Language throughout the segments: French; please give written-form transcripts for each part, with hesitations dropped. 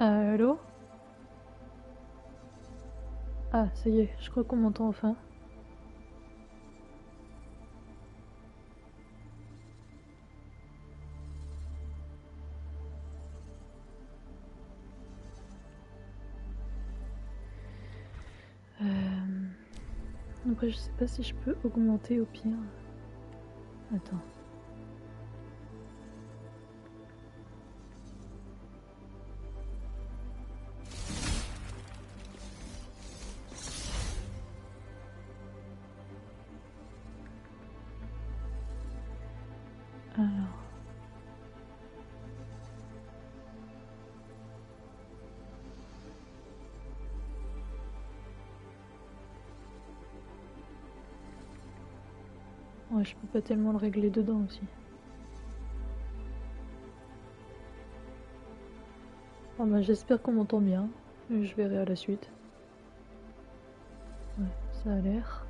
Allô? Ah, ça y est, je crois qu'on m'entend enfin. Après, je sais pas si je peux augmenter au pire. Attends. Alors. Ouais, je peux pas tellement le régler dedans aussi. Oh bah, j'espère qu'on m'entend bien. Je verrai à la suite. Ouais, ça a l'air.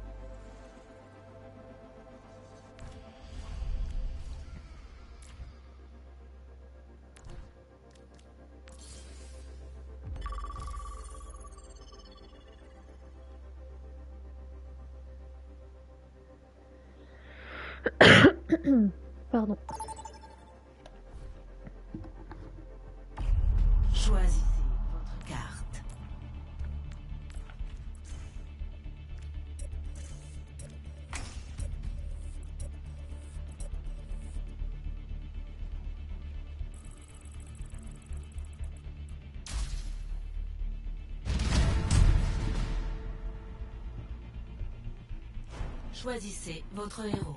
Pardon. Choisissez votre carte. Choisissez votre héros.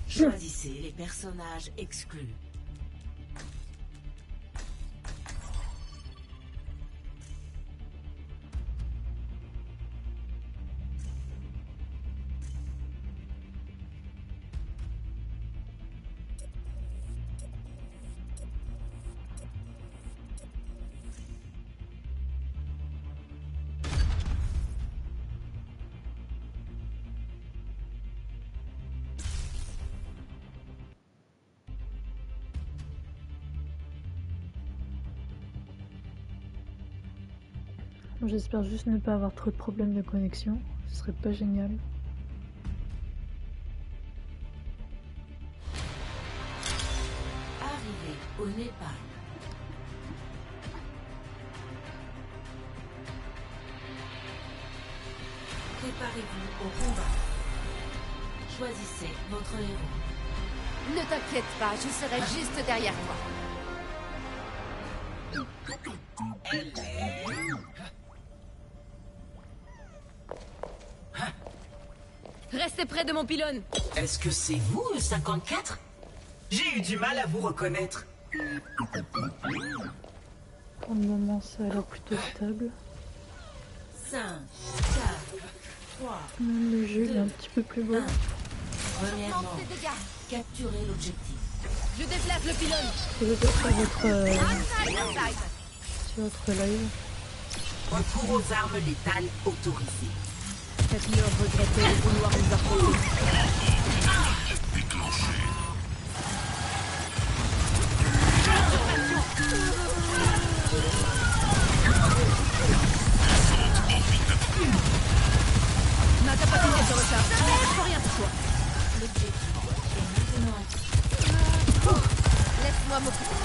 Choisissez les personnages exclus. J'espère juste ne pas avoir trop de problèmes de connexion. Ce serait pas génial. Arrivez au Népal. Préparez-vous au combat. Choisissez votre héros. Ne t'inquiète pas, je serai juste derrière toi. Restez près de mon pylône. Est-ce que c'est vous, le 54? J'ai eu du mal à vous reconnaître. Pour le moment, ça a l'air plutôt stable. 5, 4, 3, Même le jeu il est un petit peu plus beau. Premièrement, Augmente tes dégâts. capturez l'objectif. Je déplace le pylône. Je vais faire sur votre, Inside. sur votre live. Recours aux armes létales autorisées. Faites-le regretter de vouloir nous affronter. Ma capacité se recharge. Je peux rien pour toi. Laisse-moi m'occuper.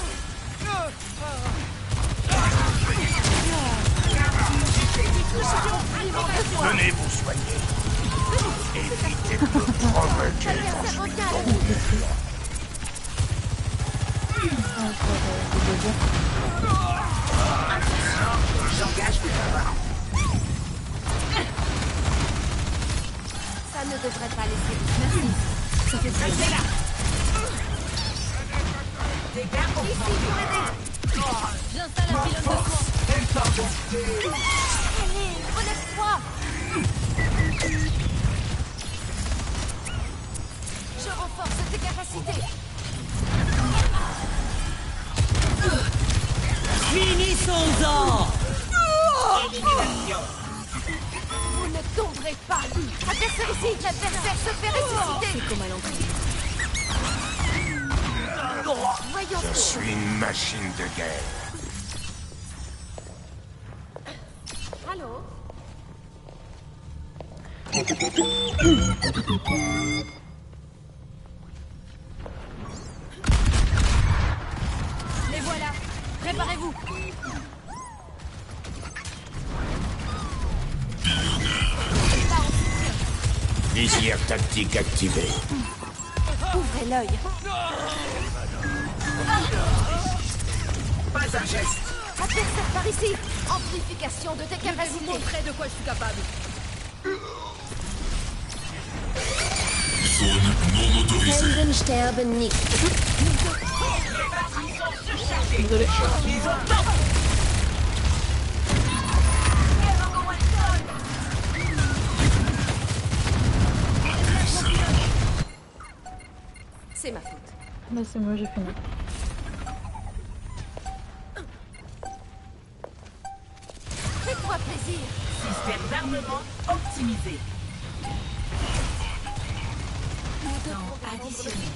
Venez vous soigner. Évitez de me provoquer dans ce J'engage le combat. Ça ne devrait pas laisser. Merci. Ça fait plaisir. Là. Dégâts pour Ici pour aider. J'installe un pylône de soin. Allez, relève-toi. Je renforce tes capacités. Finissons-en. Élimination. Vous Vous ne tomberez pas. Adversaire ici. L'adversaire se fait ressusciter. C'est comme à l'entrée. Voyons. Je suis une machine de guerre. Allô? Les voilà. Préparez-vous. Lisière tactique activée. Ouvrez l'œil. Pas un geste. Adversaire par ici. Amplification de tes capacités. Je vais vous montrer de quoi je suis capable. Zone non autorisée. Helden sterben nicht. Désolé. Ils ont tant. C'est ma faute. Là c'est moi, j'ai fini. Fais-toi plaisir. Système d'armement optimisé. Temps additionnel.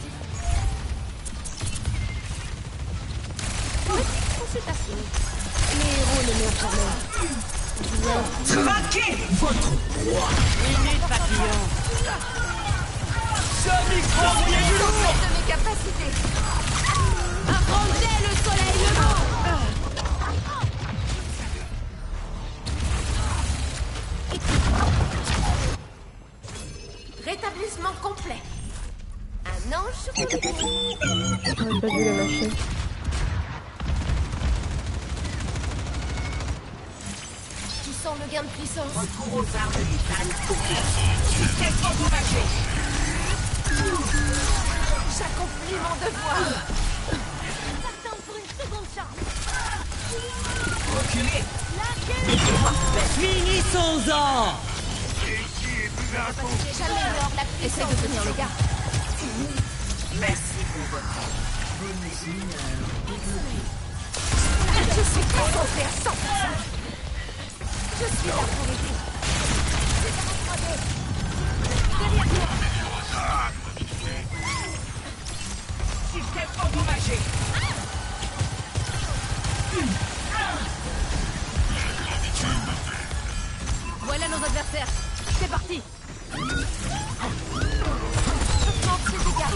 Consultation. Les héros ne meurent jamais. Traquez votre proie. Minute papillon. De mes capacités. Affrontez le soleil levant. Rétablissement complet. Un ange sur le coup. J'aurais pas dû la lâcher. Tu sens le gain de puissance. Retour aux armes létales. Système endommagé. J'accomplis mon devoir. J'attends pour une seconde chance. Reculez. Finissons-en. J'améliore la puissance. Essaye de tenir les gars. Merci pour votre aide. Je suis concentré à 100%. Je suis là pour aider. C'est à moi d'aider. Derrière moi. Système endommagé. Voilà nos adversaires. C'est parti. Augmente ses dégâts.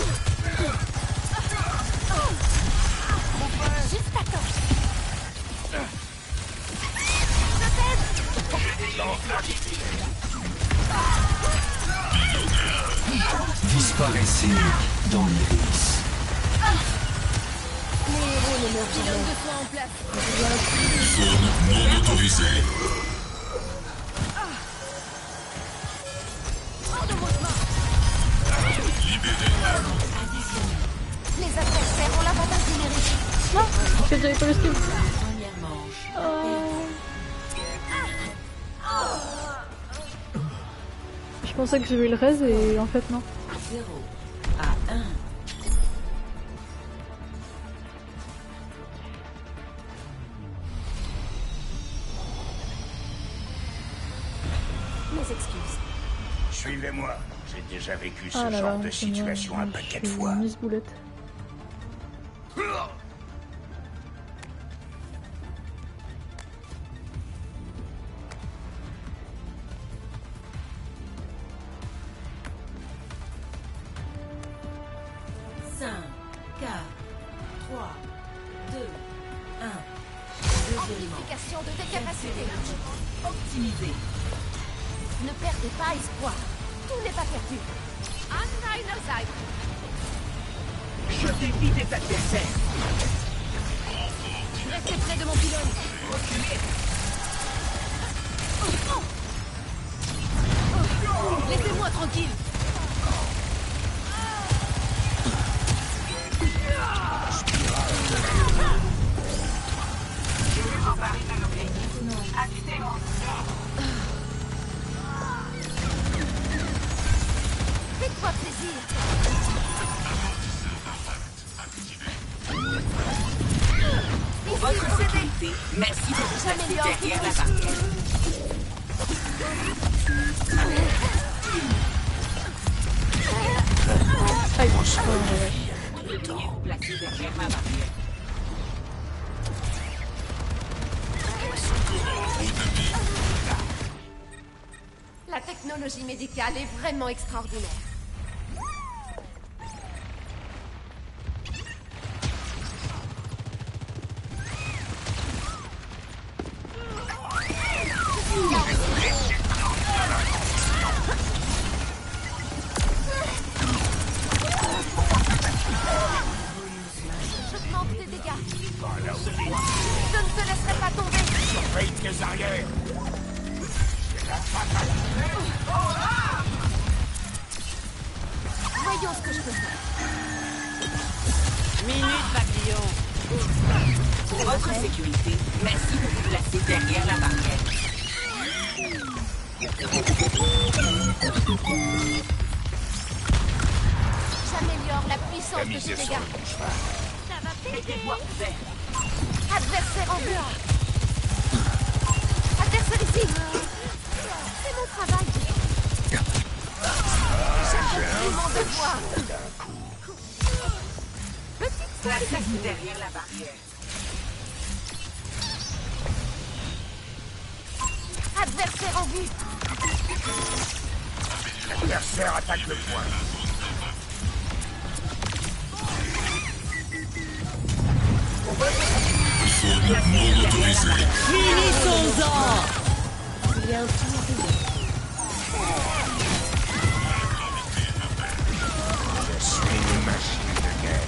Juste à temps. Je t'aide. Disparaissez dans l'iris. Les héros ne meurent jamais. Pilote de soin en place. Zone non autorisée. Les adversaires ont l'avantage numérique. Non, parce que j'avais pas le skill. Première manche. Je pensais que j'avais le raise et en fait non. 0 à 1. Mes excuses. Suivez-moi. J'ai déjà vécu ce Ah là genre là, de c'est moi, situation un paquet de je suis fois. Miss Boulette. Amplification de tes capacités. Optimisé. Ne perdez pas espoir. Tout n'est pas perdu. An deiner Seite. Je défie des adversaires. Restez près de mon pylône. Reculez. Laissez-moi tranquille. Faites-toi plaisir. Pour votre sécurité, merci de vous assis J'améliore derrière la tout. barrière. Aïe, Placé derrière ma barrière. La technologie médicale est vraiment extraordinaire. Je manque des dégâts. Je ne te laisserai pas tomber. Surveille tes arrières. Voyons ce que je peux faire. Minute papillon. Pour votre sécurité, merci de vous placer derrière la barrière. J'améliore la puissance La de mise tes est sur dégâts. le cheval. Ça va péter. Mettez-moi ouvert. Adversaire en vue. Adversaire ici. C'est mon travail. J'accomplis mon devoir. Placez-vous derrière la barrière. Adversaire en vue. L'adversaire attaque le point. Zone non autorisée. il y a aussi Je suis une machine de guerre.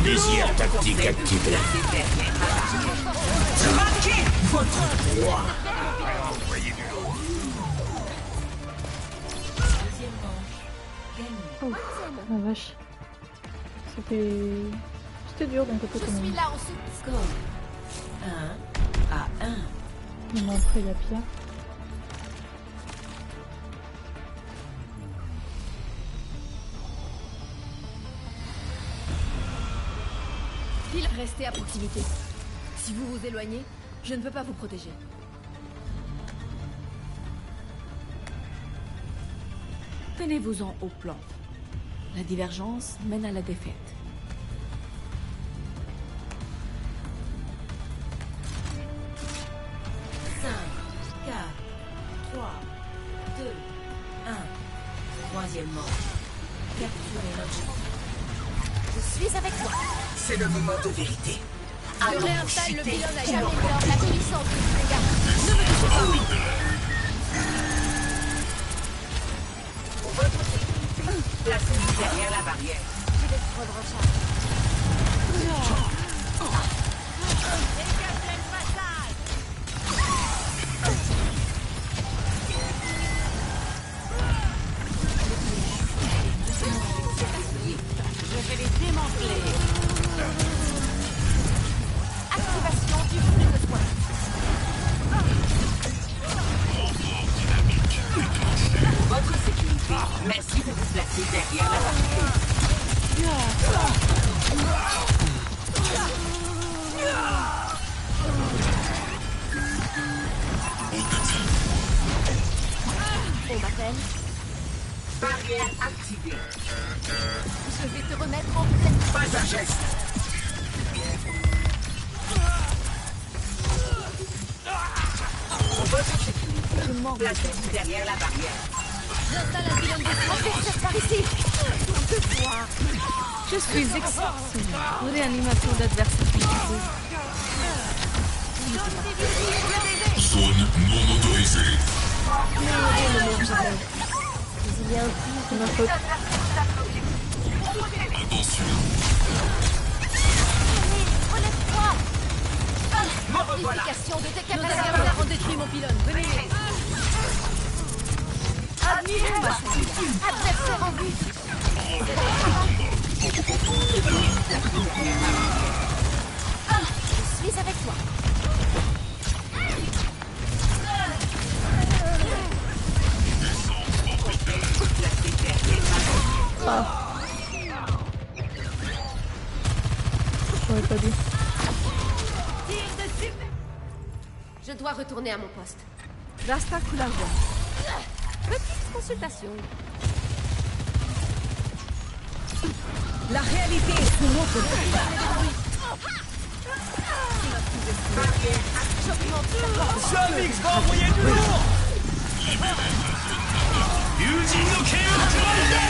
Visière tactique activée. Marquez votre droit. Envoyez du lourd. Ouf, la vache. C'était dur d'un côté Je quand suis même. là en soutien. Score 1-1. Mais après il y a pire. Restez à proximité. Si vous vous éloignez, je ne peux pas vous protéger. Tenez-vous-en au plan. La divergence mène à la défaite. Troisièmement, capturez l'objet. Je suis avec toi. C'est le moment de vérité. Je réinstalle le pylône à j'améliore la puissance de tes dégâts. Ne me touchez pas. Placez-vous derrière la barrière. J'ai des trop de recharge. Je vais les démanteler. Activation du flux de soins. Pour votre sécurité, merci de vous placer derrière la barrière. On m'appelle. Barrière activée. Je vais te remettre en pleine. Pas un geste. Pour votre sécurité, placez-vous derrière la barrière. J'installe un pylône de soins. Adversaire par ici. De toi. Je suis exceptionnelle. Réanimation d'adversaire confusé. Zone non autorisée. Il y a aussi ma faute. Attention. Relève-toi. Me revoilà. Application de Nos décapacité. adversaires ont détruit mon pylône. Venez. Adversaire en vue. Je suis avec toi. J'aurais pas dû. Tire dessus. Je dois retourner à mon poste. Rasta Kulawa. Petite consultation. La réalité est sous notre regard. Jamix va envoyer du lourd. Yujin no Kenを食らえ。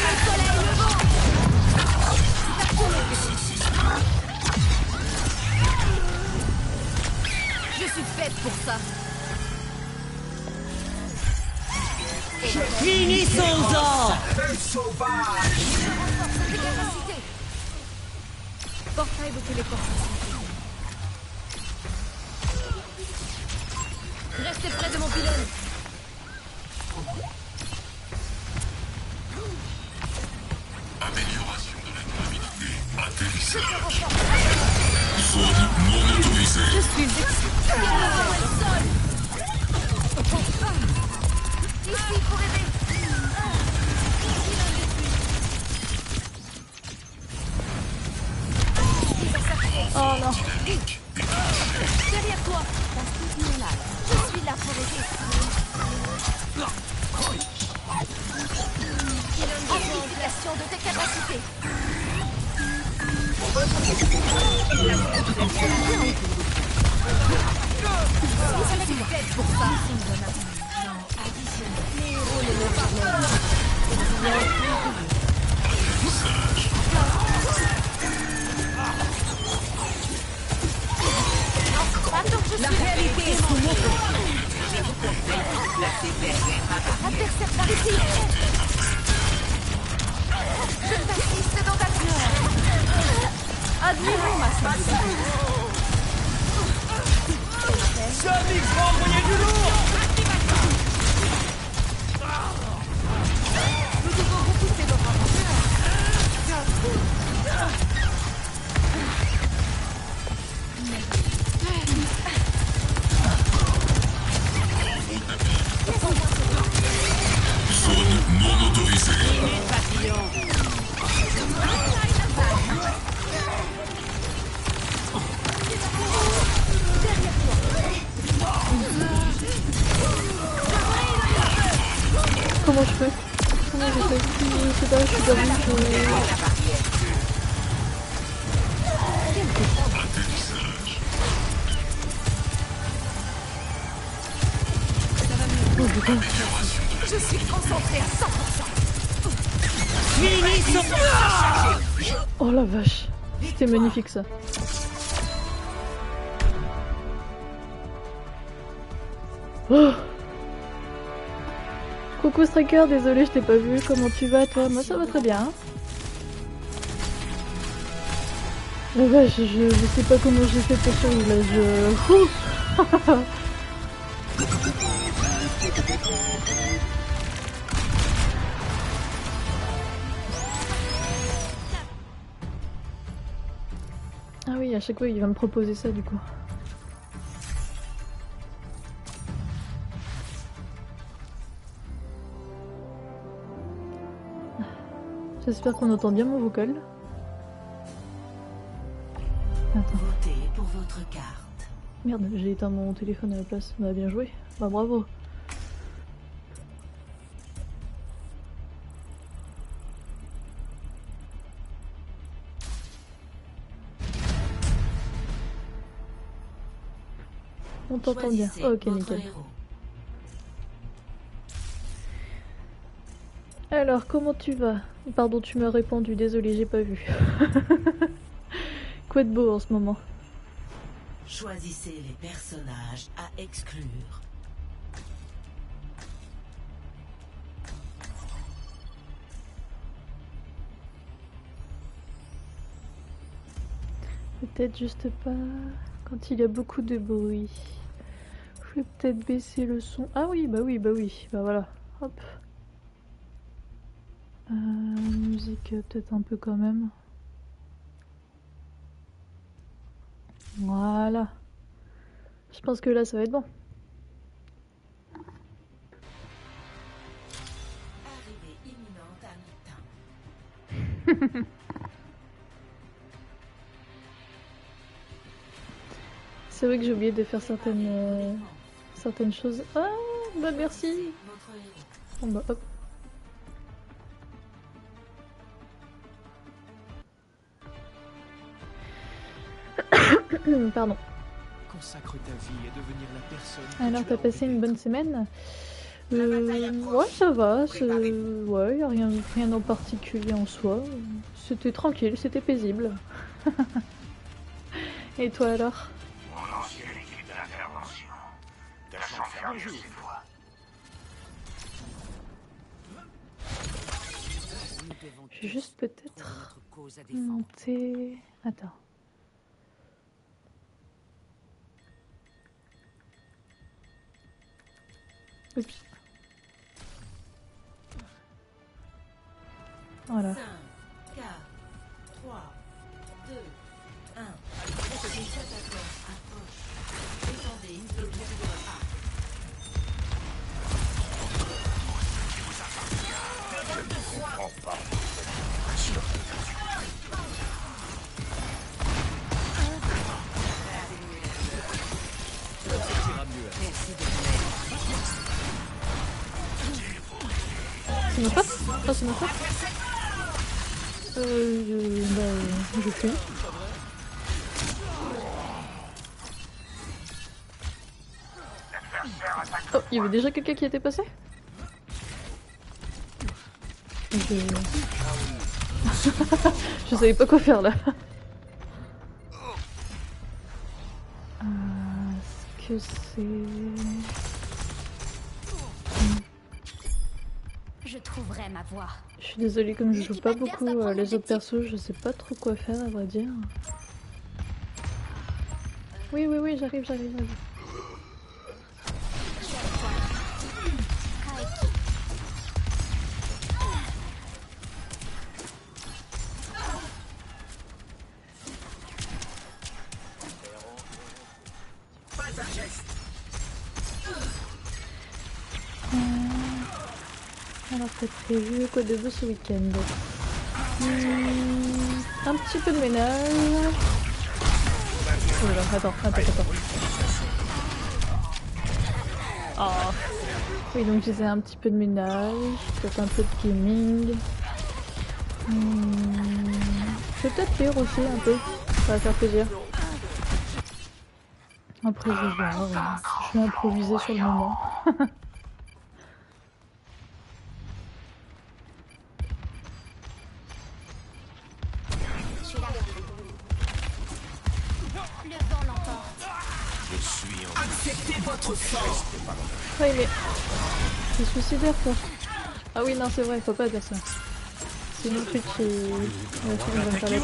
Je suis faite pour ça. Finissons-en. Portail de téléportation. Restez près de mon pylône. Amélioration de la durabilité. Atterrissage. Zone non autorisée. Je suis ici pour aider. Oh non. Derrière toi. Je suis là pour aider. Amplification de tes capacités. Je suis faite pour ça. Les héros ne me parlent La réalité est sous notre regard. adversaire par ici. Je t'assiste dans ta Admirons ma singularité. Jamix va envoyer du lourd. Nous devons repousser notre aventure. Zone non autorisée. Comment je fais? Comment je fais? Je sais pas, je suis perdue. Oh putain. Je suis concentrée à 100%. Finissons. Oh la vache. C'était magnifique ça. Oh. Coucou Striker, désolé je t'ai pas vu, comment tu vas toi? Moi ça va très bien. La vache, je sais pas comment j'ai fait pour survivre là, je... Ah oui, à chaque fois il va me proposer ça du coup. J'espère qu'on entend bien mon vocal. Attends. Votez pour votre carte. Merde, j'ai éteint mon téléphone à la place. Bah bien joué. Bah bravo. On t'entend bien. Choisissez Ok, votre nickel. héros. Alors, comment tu vas? Pardon, tu m'as répondu, désolé, j'ai pas vu. Quoi de beau en ce moment? Choisissez les personnages à exclure. Peut-être juste pas quand il y a beaucoup de bruit. Je vais peut-être baisser le son. Ah oui, bah oui, bah oui. Bah voilà. Hop. Musique peut-être un peu quand même. Voilà. Je pense que là ça va être bon. Arrivée imminente à mi-temps. C'est vrai que j'ai oublié de faire certaines choses. Ah, bah merci. Bon bah hop. Pardon. Consacre ta vie à devenir la personne. Alors, t'as passé une bonne semaine? Ouais, ça va. Ouais, y a rien en particulier en soi. C'était tranquille, c'était paisible. Et toi alors? Mon ancienne équipe d'intervention. De la chancellerie cette fois. Je vais juste peut-être monter... Attends. Oups. Voilà. 5, 4, 3, 2, 1. Défendez une zone A. C'est ma faute? Oh, c'est ma faute? Je fuis. Oh, il y avait déjà quelqu'un qui était passé? Je savais pas quoi faire là. Est-ce que c'est... Je trouverai ma voie. Je suis désolée, comme je joue pas beaucoup les autres persos, je sais pas trop quoi faire à vrai dire. Oui, j'arrive. Alors t'as prévu quoi de beau ce week-end? Un petit peu de ménage. Oh là là, attends. Oh. Oui, donc je disais un petit peu de ménage, peut-être un peu de gaming. Peut-être lire aussi un peu, ça va faire plaisir. Après je vais voir, je vais improviser sur le moment. Le vent l'emporte. Je suis en Acceptez votre sort. Ouais, mais c'est suicidaire toi. Ah oui, non, c'est vrai, faut pas dire ça. Sinon Twitch il va me faire la tête.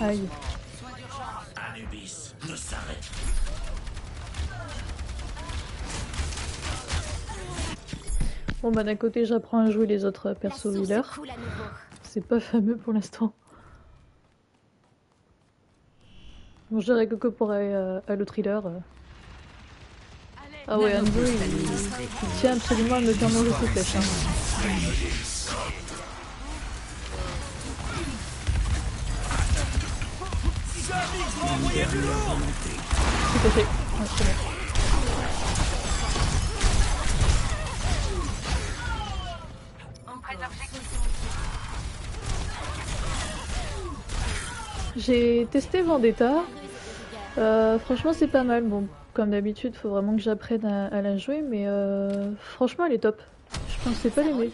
Aïe. Anubis ne s'arrête. Bon bah d'un côté j'apprends à jouer les autres persos healer. C'est pas fameux pour l'instant. Bon je dirais que pour aller à l'autre healer. Ah ouais, Anzo il tient absolument à me faire manger ses flèches. Tout à fait. Ouais, c'est bon. J'ai testé Vendetta. Franchement c'est pas mal. Bon, comme d'habitude faut vraiment que j'apprenne à la jouer, mais franchement elle est top. Je pensais pas l'aimer.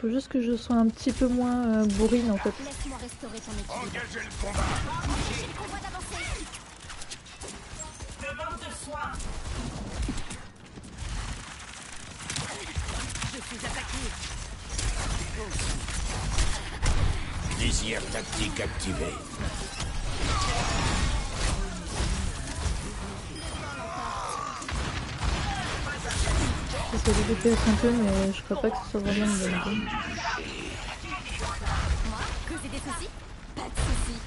Faut juste que je sois un petit peu moins bourrine en fait. Laisse-moi restaurer ton équilibre. Engagez le combat. J'ai le convoi d'avancer. Demande de soin. Je suis attaqué. Désir tactique activé. J'essaie de DPS un peu, mais je crois pas que ce soit vraiment une bonne idée. Moi, causer des soucis? Pas de soucis.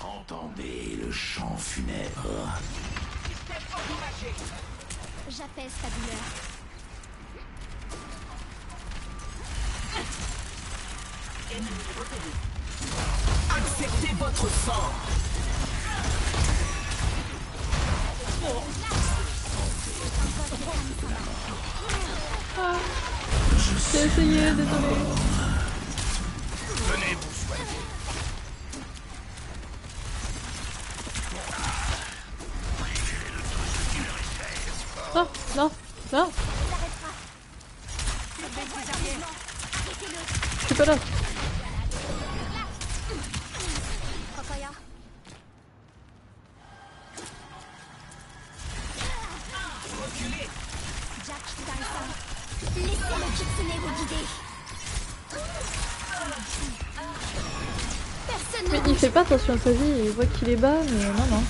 Entendez le chant funèbre. J'apaise ta douleur. Acceptez votre sort. J'ai essayé, désolé. Venez vous soigner. Non, non, non. Je suis pas là. Rokoya. Jack Daisan. Laissez le kitsune vous guider. Personne Mais ne il fait pas attention à sa vie, il voit qu'il est bas, mais non, non.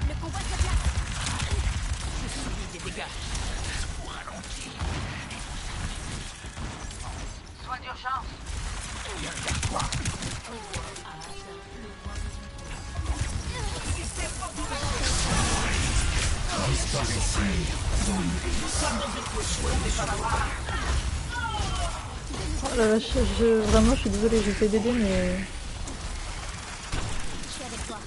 Le combat se place. Des dégâts. Soin d'urgence. Oh la vache, vraiment je suis désolée, j'essaie d'aider mais... Je suis avec toi.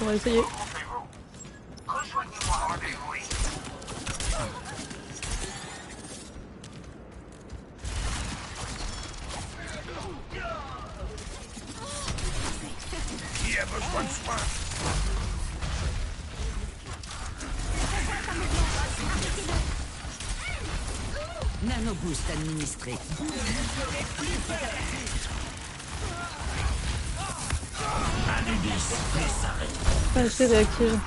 On va essayer. Rejoignez-moi en rendez-vous. Qui a besoin de soins? Nanoboost administré. Pas assez réactive.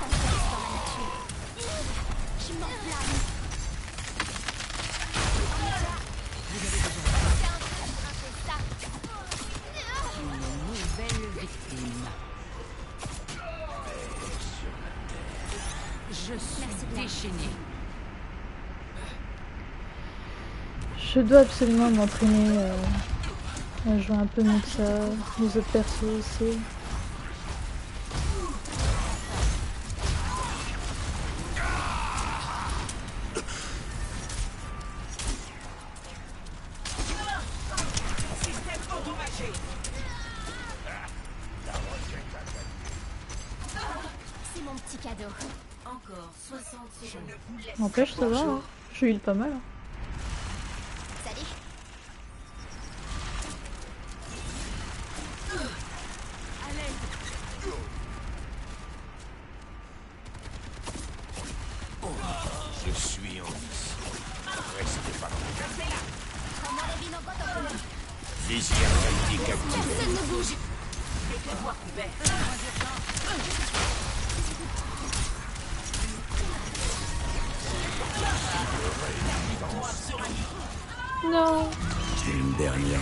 Je m'enflamme. Nouvelle victime. Je suis déchaîné. Je dois absolument m'entraîner à jouer un peu mieux que ça, les autres persos aussi. C'est mon petit cadeau. Encore 60 secondes. N'empêche, ça va, hein. Je heal pas mal. Hein. Salut. Je suis en mission. Restez pas loin. Komorebi no gotoku. Visière critique activée. Personne ne bouge. Mettez-moi couvert. Non. Une dernière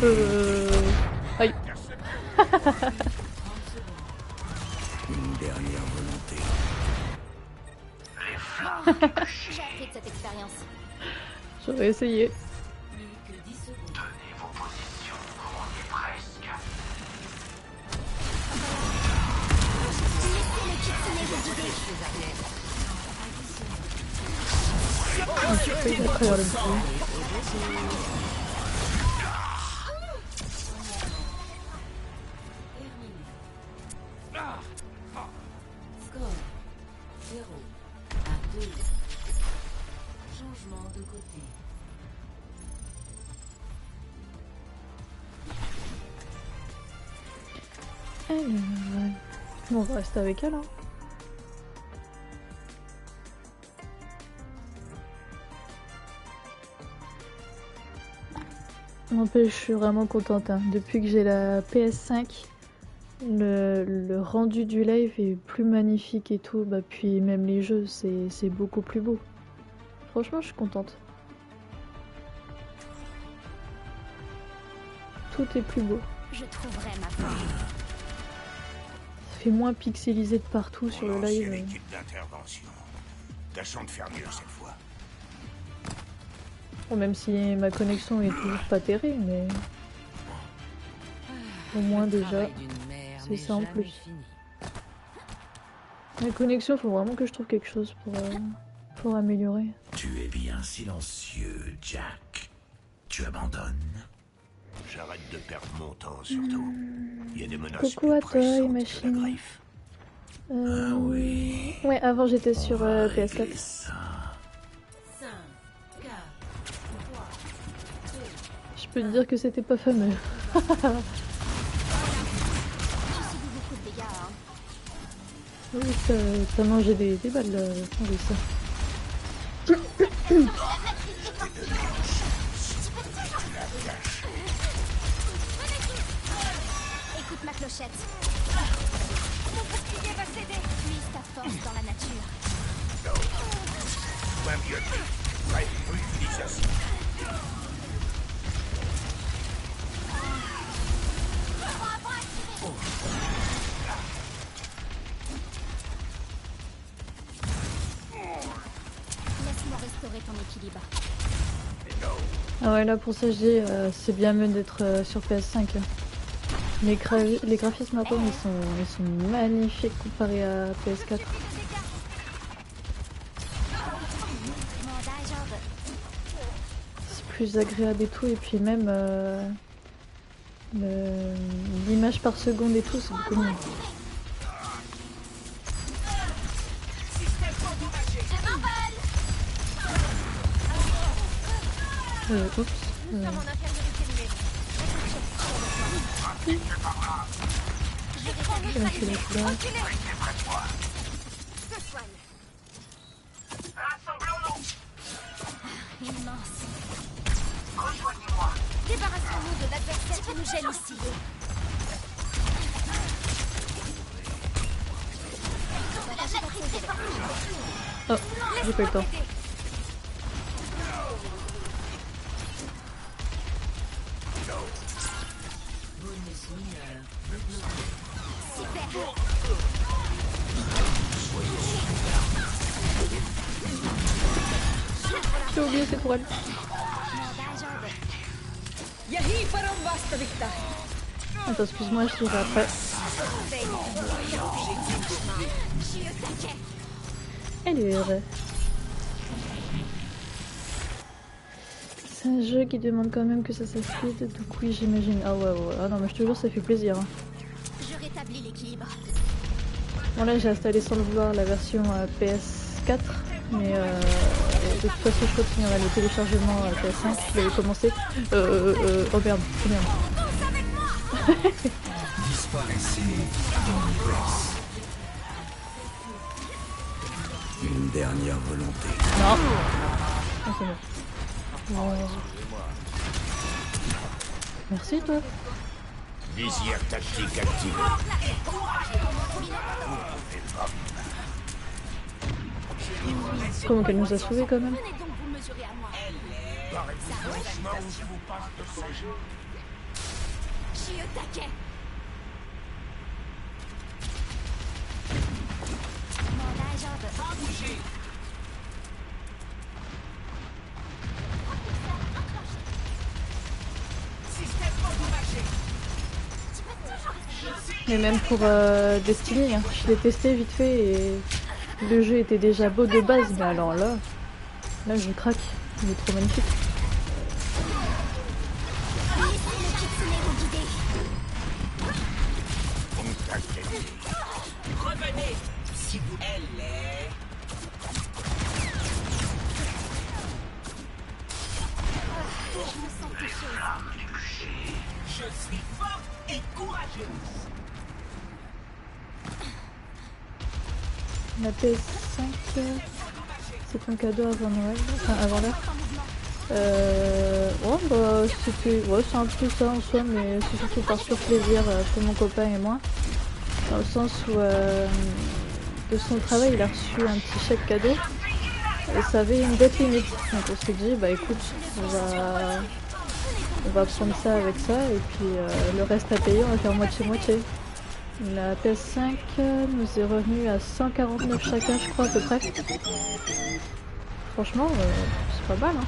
Aïe. Une dernière volonté. J'ai appris de cette expérience. J'aurais essayé. Plus que 10 secondes. Tenez vos positions, on y est presque. Laissez le kitsune vous guider. Je fais à travers le bruit. Score 0 à 2. Changement de côté. Alors, bon, on va rester avec elle. Hein. N'empêche, je suis vraiment contente. Hein. Depuis que j'ai la PS5, le rendu du live est plus magnifique et tout. Bah, puis même les jeux, c'est beaucoup plus beau. Franchement, je suis contente. Tout est plus beau. Je trouverai ma forme. Ça fait moins pixelisé de partout sur le Relancez live. l'équipe d'intervention. Tâchons de faire mieux cette fois. Bon, même si ma connexion est toujours pas terrible, mais au moins déjà, c'est ça en plus. La connexion, faut vraiment que je trouve quelque chose pour améliorer. Tu es bien silencieux, Jack. Tu abandonnes? J'arrête de perdre mon temps, surtout. Il y a des menaces Coucou à plus toi, pressantes que la Machine. griffe. Ah oui. Ouais, avant j'étais sur On va PS4. régler ça. Je peux te dire que c'était pas fameux. J'ai subi beaucoup de dégâts, hein. Oui, t'as mangé des balles là, oui, ça. Écoute ma clochette. Mon bouclier va céder. Puise ta force dans la nature. Pas mieux dit. Très peu d'utilisation. Laisse-moi restaurer ton équilibre. Ah ouais, là pour ça je dis, c'est bien mieux d'être sur PS5. Hein. Les graphismes maintenant ils sont magnifiques comparés à PS4. C'est plus agréable et tout, et puis même l'image par seconde et tout, c'est beaucoup mieux. Oups. Dans mon infériorité numérique. Je vais lâcher la couleur. Se soigne. Immense. Débarrassons-nous de l'adversaire qui nous gêne ici. Oh, j'ai pas eu le temps. J'ai oublié, c'est pour elle. Attends, excuse-moi, je tire après. Elle est heureuse. C'est un jeu qui demande quand même que ça soit fluide, donc oui, j'imagine. Ah ouais, ouais. Ah non, mais je te jure, ça fait plaisir. Hein. Je rétablis l'équilibre. Bon, là, j'ai installé sans le vouloir la version PS4, mais de toute façon, je continuerai le téléchargement PS5. Je l'avais commencé. Oh merde, oh merde. Disparaissez dans l'univers. Une dernière volonté. Non. Ah, c'est bon. Bon. Merci, toi. Visière tactique activée. Comment qu'elle nous a sauvés quand même. Venez donc vous mesurer à moi. Franchement, où je vous passe de ce jeu. Je suis au taquet. Mandat jambe. Mais même pour Destiny, hein, je l'ai testé vite fait et le jeu était déjà beau de base, mais alors là je craque, il est trop magnifique. Revenez si vous... Elle est... Je suis forte et courageuse. La PS5, c'est un cadeau avant Noël, enfin avant l'heure. Ouais, bah c'était, ouais, c'est un peu ça en soi, mais c'est surtout par sur plaisir pour mon copain et moi. Dans le sens où de son travail, il a reçu un petit chèque cadeau et ça avait une date limite. Donc on s'est dit, bah écoute, on va prendre ça avec ça et puis le reste à payer, on va faire moitié-moitié. La PS5 nous est revenue à 149 chacun, je crois, à peu près. Franchement, c'est pas mal, hein.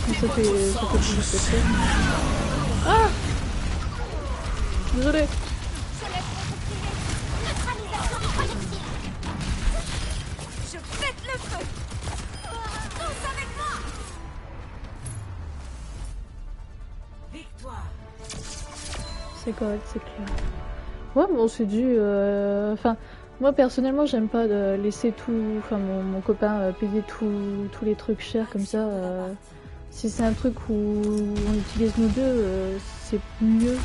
Ça fait plus de secret. Ah! Désolé. Je pète le feu. Tous avec moi. Victoire. C'est correct, c'est clair. Ouais, bon, c'est dû. Enfin, moi personnellement, j'aime pas de laisser tout. Enfin, mon copain payer tous les trucs chers comme ça. Si c'est un truc où on utilise nous deux, c'est mieux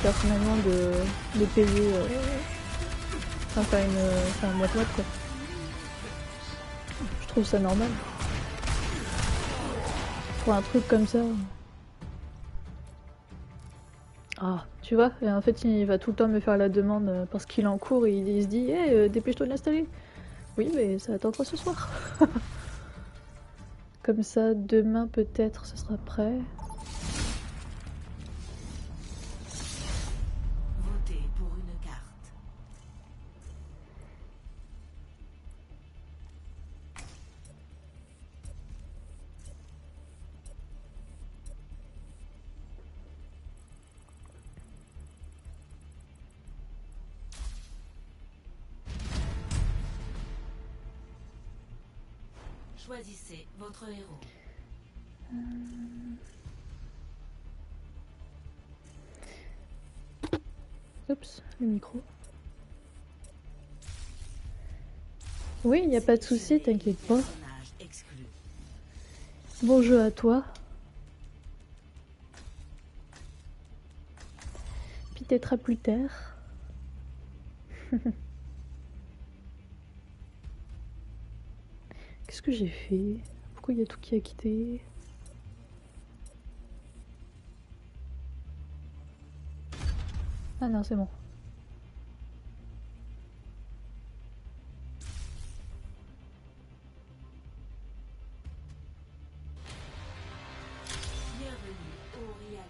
personnellement de payer. Enfin, moite-moite quoi. Je trouve ça normal. Pour un truc comme ça. Ah, tu vois, et en fait il va tout le temps me faire la demande parce qu'il est en cours et il se dit hey, dépêche-toi de l'installer. Oui, mais ça attendra ce soir. Comme ça, demain peut-être ce sera prêt. Votez pour une carte. Choisissez votre héros. Oups, le micro. Oui, il n'y a pas de souci, t'inquiète pas. Personnage exclu. Bon jeu à toi. Puis peut-être à plus tard. Qu'est-ce que j'ai fait? Pourquoi il y a tout qui a quitté? Ah non, c'est bon. Bienvenue au Real.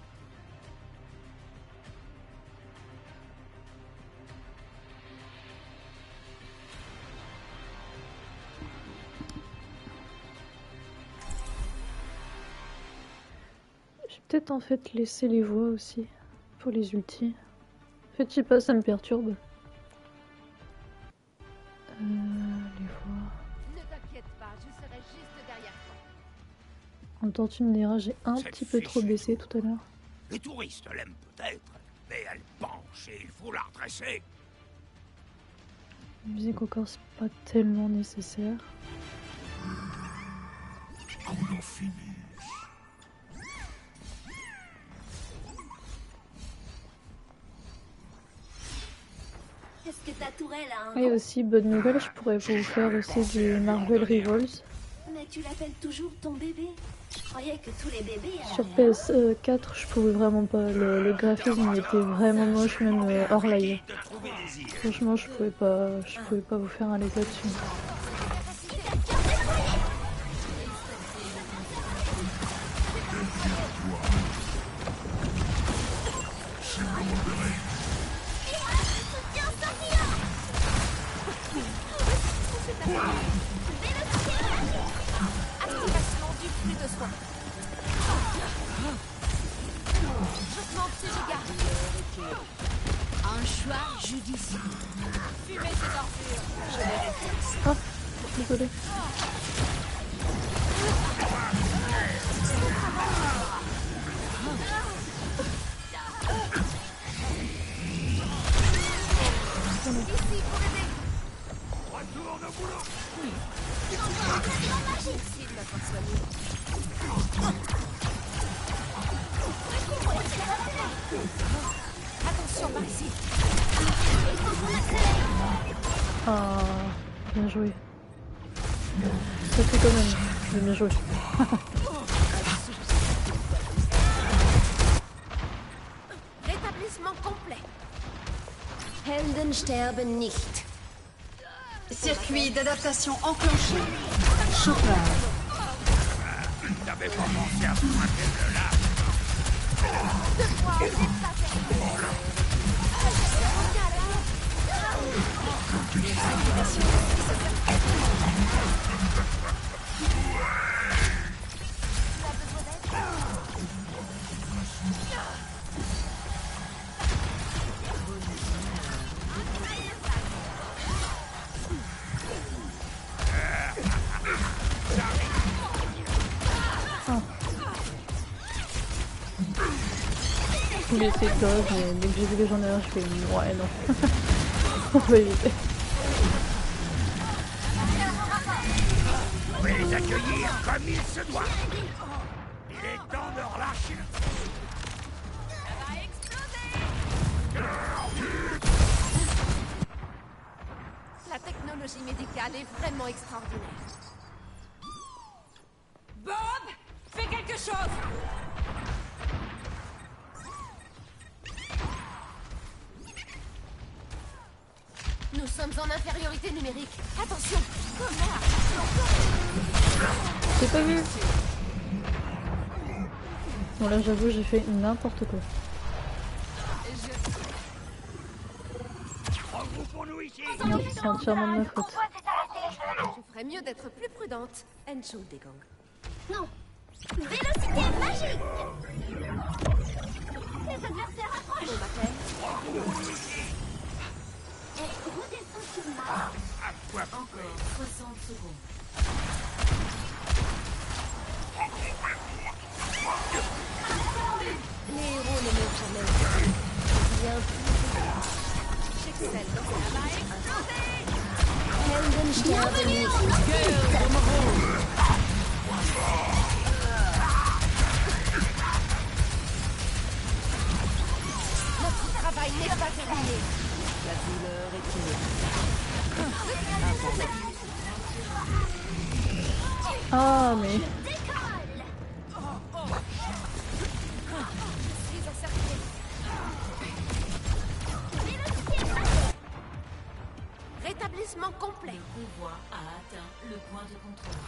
J'ai peut-être en fait laissé les voix aussi pour les ultis. En fait, je sais pas, ça me perturbe. Les voix. Ne t'inquiète pas, je serai juste derrière toi. En tortue minéra, j'ai un Cette petit peu trop fichue baissé tout à l'heure. Les touristes l'aiment peut-être, mais elle penche et il faut la redresser. La musique encore, c'est pas tellement nécessaire. Qu'on en finisse. Est-ce que ta tourelle a un Et nom? aussi, bonne nouvelle, je pourrais vous faire aussi du Marvel Rivals. Mais tu l'appelles toujours ton bébé. Je croyais que tous les bébés Sur avaient PS4, je pouvais vraiment pas. Le graphisme il était vraiment moche, même hors live. De trouver des îles. Franchement, je pouvais pas vous faire un live là-dessus. activation du flux de soins. Jetement de ces dégâts. Un choix judicieux. Fumez ces ordures. Ah, désolé. Ici pour aider. Retourne au boulot. Merci de m'avoir soigné. Attention par ici. Ah, bien joué. Ça fait quand même. J'ai bien joué. Rétablissement complet. Helden sterben nicht. Circuit d'adaptation enclenché. Chauffeur. T'avais pas pensé à pointer le là. voulais essayer de dodge, mais dès que j'ai vu les gens derrière, je fais ouais, non. On va éviter. On va les accueillir comme il se doit. Il est temps de relâcher. La technologie médicale est vraiment extraordinaire. Bob, fais quelque chose. Nous sommes en infériorité numérique. Attention. Comment? J'ai pas vu. Bon là j'avoue j'ai fait n'importe quoi. Regroupons-nous ici. Non, c'est entièrement de ma faute. Je ferais mieux d'être plus prudente. Encho Degang. Non. Vélocité magique. Les adversaires approchent. On m'appelle. Et redescends sur moi. Encore 60 secondes. Les héros ne meurent jamais. Bien vu. J'excelle dans ce travail. Bienvenue en Notre travail n'est pas terminé. La douleur est inouïe. Ah mais... Ils ont certifié. Rétablissement complet. Le pouvoir a atteint le point de contrôle.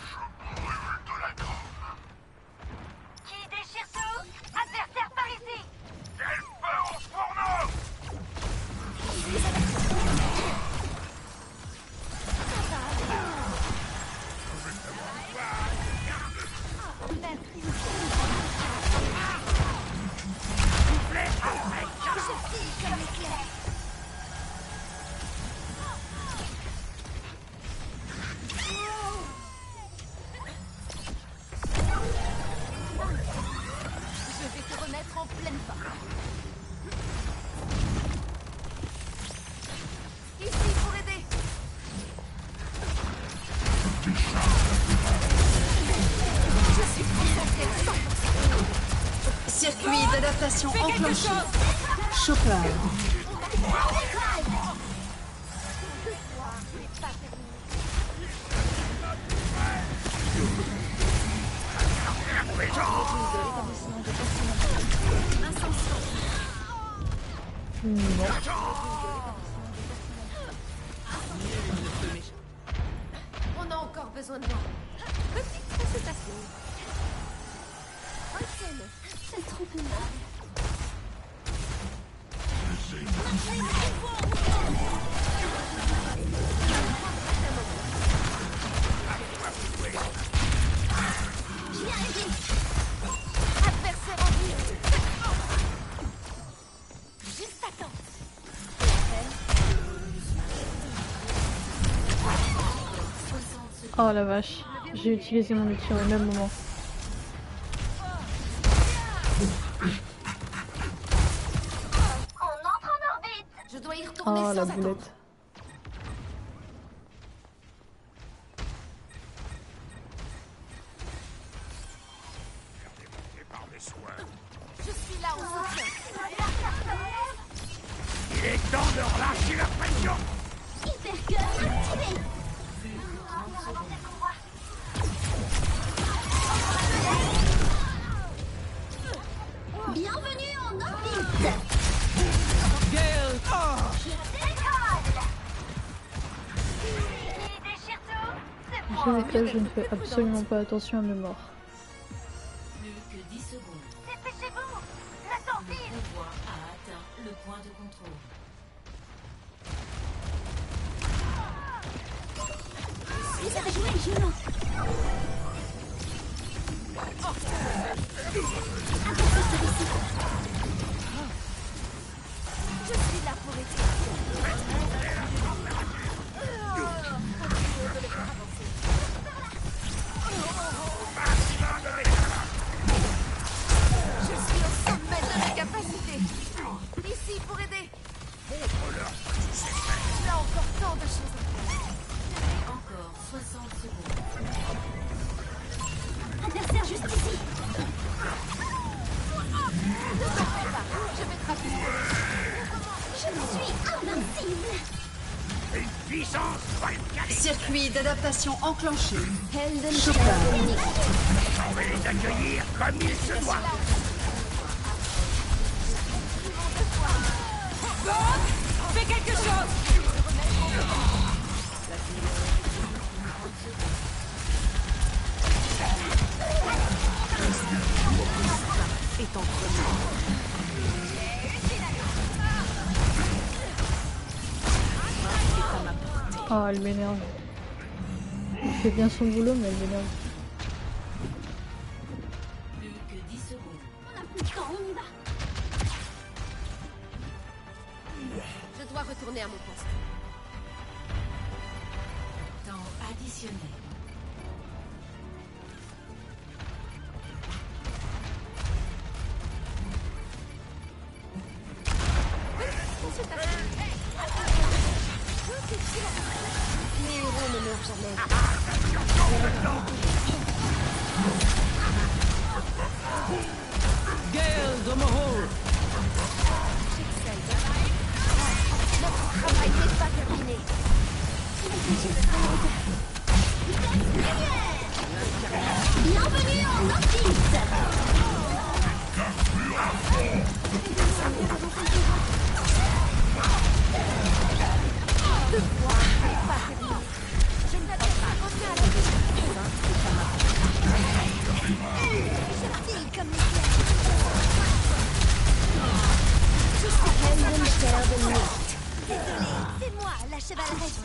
Qui déchire tout? Adversaire par ici. Quel feu au fourneau! Je vais te remettre en pleine forme. Ici pour aider. Je suis concentrée à 100%. Circuit d'adaptation enclenché. Chopper. On a encore besoin de moi. Petite consultation. Roxane, C'est trop aimable. Je viens aider. adversaire en vue. Juste à temps. Oh la vache. J'ai utilisé mon outil au même moment. On entre en orbite. Je dois y retourner Oh sans la attendre. boulette. Par mes soins. Je suis là en soutien. Il est temps de relâcher la pression. Hypercœur activé. Bienvenue en orbite. Gale! Qui déchire tout? C'est moi. J'avoue que là je ne fais absolument pas attention à mes morts. Plus que 10 secondes. Dépêchez-vous. La sortie. Le pouvoir a atteint le point de contrôle. Ils avaient joué le jeu. Je suis là pour aider. Je suis au sommet de mes capacités. puissance va me caler. Circuit d'adaptation enclenché. Helden Chopper. On va les accueillir comme il se doit. Fais quelque chose. Oh, elle m'énerve. Elle fait bien son boulot, mais elle m'énerve. Plus que 10 secondes. On a plus de temps, on y va. Je dois retourner à mon poste. Temps additionnel. Les héros ne meurent jamais. Gale de Mahol. Notre travail n'est pas terminé. Bienvenue en Nordis. Je ne l'avais pas revenir à la vie. Gentil comme l'éclair. Je suis Helden Sterbenlicht. Désolée, c'est moi, la chevaleresse.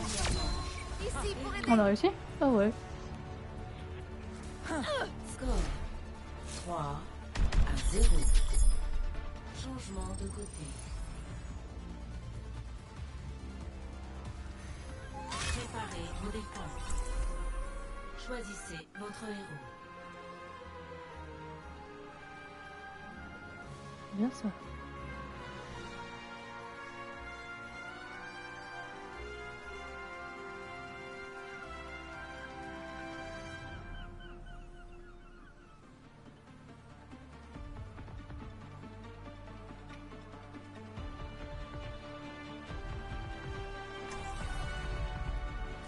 Ici pour aider. On a réussi? Ah ouais. Score 3 à 0. Changement de côté. Préparez vos défenses. Choisissez votre héros. Bien ça.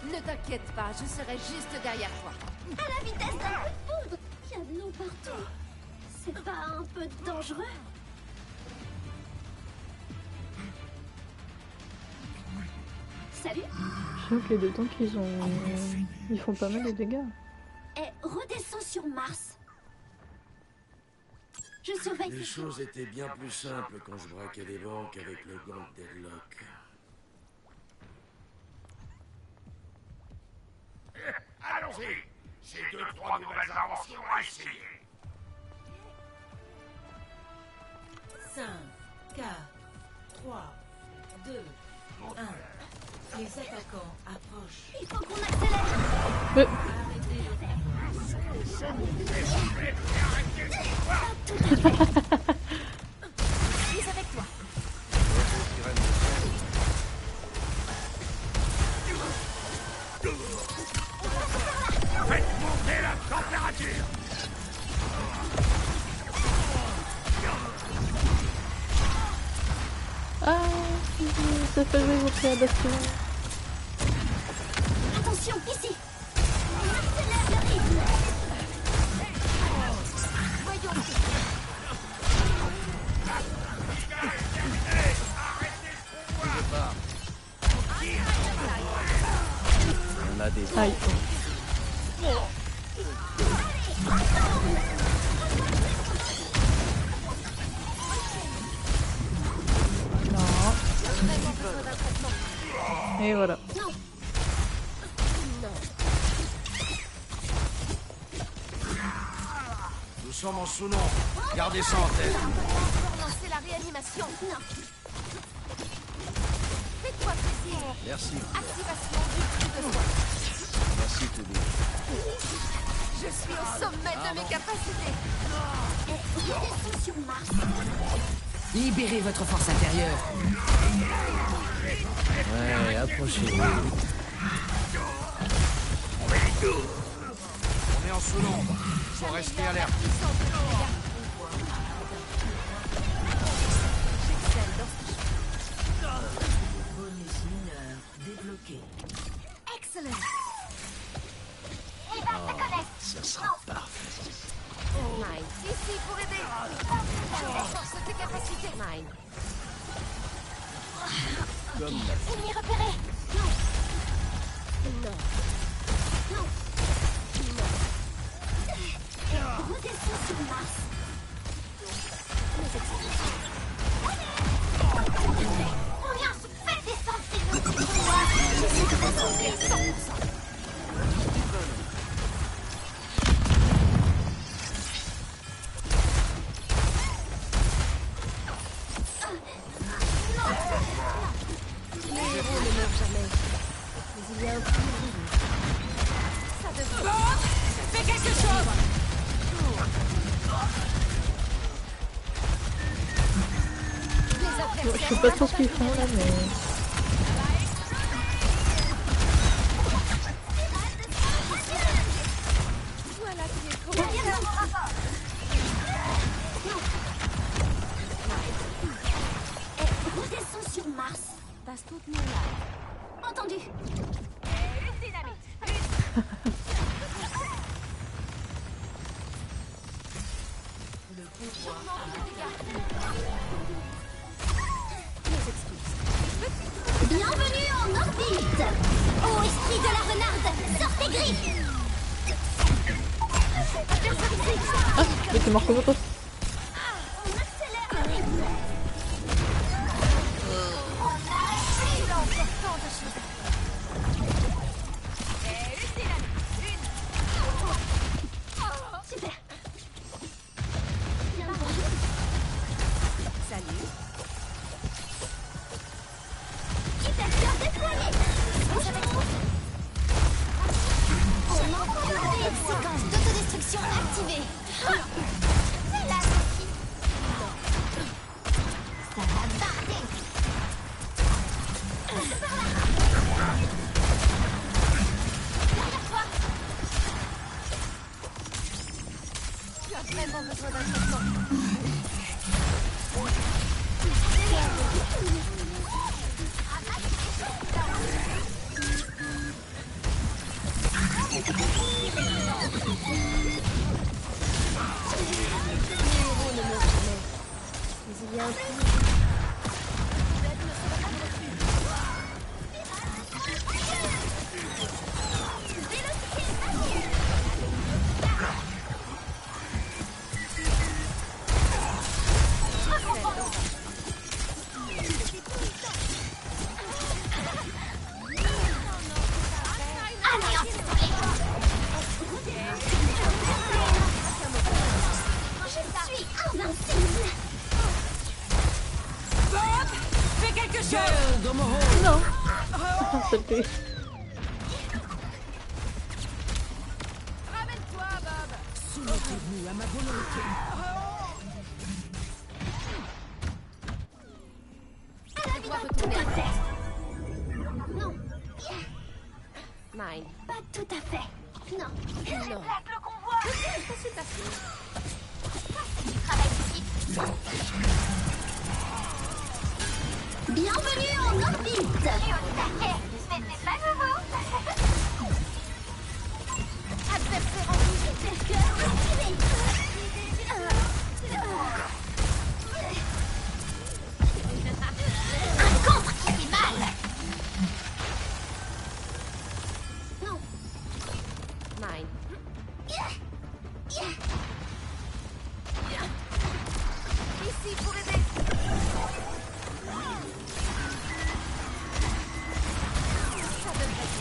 Ne t'inquiète pas, je serai juste derrière toi. À la vitesse d'un coup de foudre. Il y a de l'eau partout. C'est pas un peu dangereux? Salut. Je trouve que les deux tanks, ils font pas mal de dégâts. Et redescends sur Mars. Je surveille. Les choses étaient bien plus simples quand je braquais des banques avec le gang Deadlock. Allons-y. J'ai 2-3 nouvelles inventions à essayer. 5, 4, 3, 2, 1. Les attaquants approchent. Il faut qu'on accélère. Arrêtez le Je suis avec toi. Faites monter la température. Ah, ça fait jouer votre adaptation. Attention, ici. On accélère le rythme. Voyons. On a des... Aïe. Non. Et voilà. Nous sommes en sous-nom. Gardez ça en tête. Pour lancer la réanimation. Non. Fais-toi plaisir. Merci. Activation du cri de soin. Merci tout le monde. Je suis au sommet de mes capacités. Redescends sur Mars. Libérez votre force intérieure. Ouais, approchez-vous. On est en sous-nombre. Faut rester alerte. bonus mineur débloqué. comme Ennemi repéré. Non. Non. Non. Non. Redescends sur Mars. Mes excuses. Combien se fait descendre ces autres? Je suis concentré 100%. Les héros ne meurent jamais. Mais il y a un plus grand. Ça devrait... Fais quelque chose. Les Je sais pas trop ce qu'ils font là, mais. Voilà qui est trop bien. Redescends sur Mars. Passe toutes nos lives. Entendu. Une dynamite. Mes excuses. Bienvenue en orbite. Ô esprit de la renarde, sortez gris. Ah, mais t'es mort comment toi? On accélère le rythme. Il a encore tant de choses à faire. Et une dynamite. Super. Salut. Hypercœur déployé. Séquence d'autodestruction activée. C'est la sortie. Ça va barder. Par là. Derrière toi. Tu as vraiment besoin d'un traitement. Fais quelque chose. Girl dans mon hall. Non. C'était. Ramène-toi, Bob. Soumettez-vous à ma volonté. Je dois retourner à terre. Non. Mine. Pas tout à fait. Non. Non. Le convoi. Consultation. Du travail d'équipe. Bienvenue en orbite. Mais c'est pas nouveau. Adversaire en rouge. Hypercœur activé. Un contre qui fait mal. Non. Mine. Ici pour aider. Ça devrait être.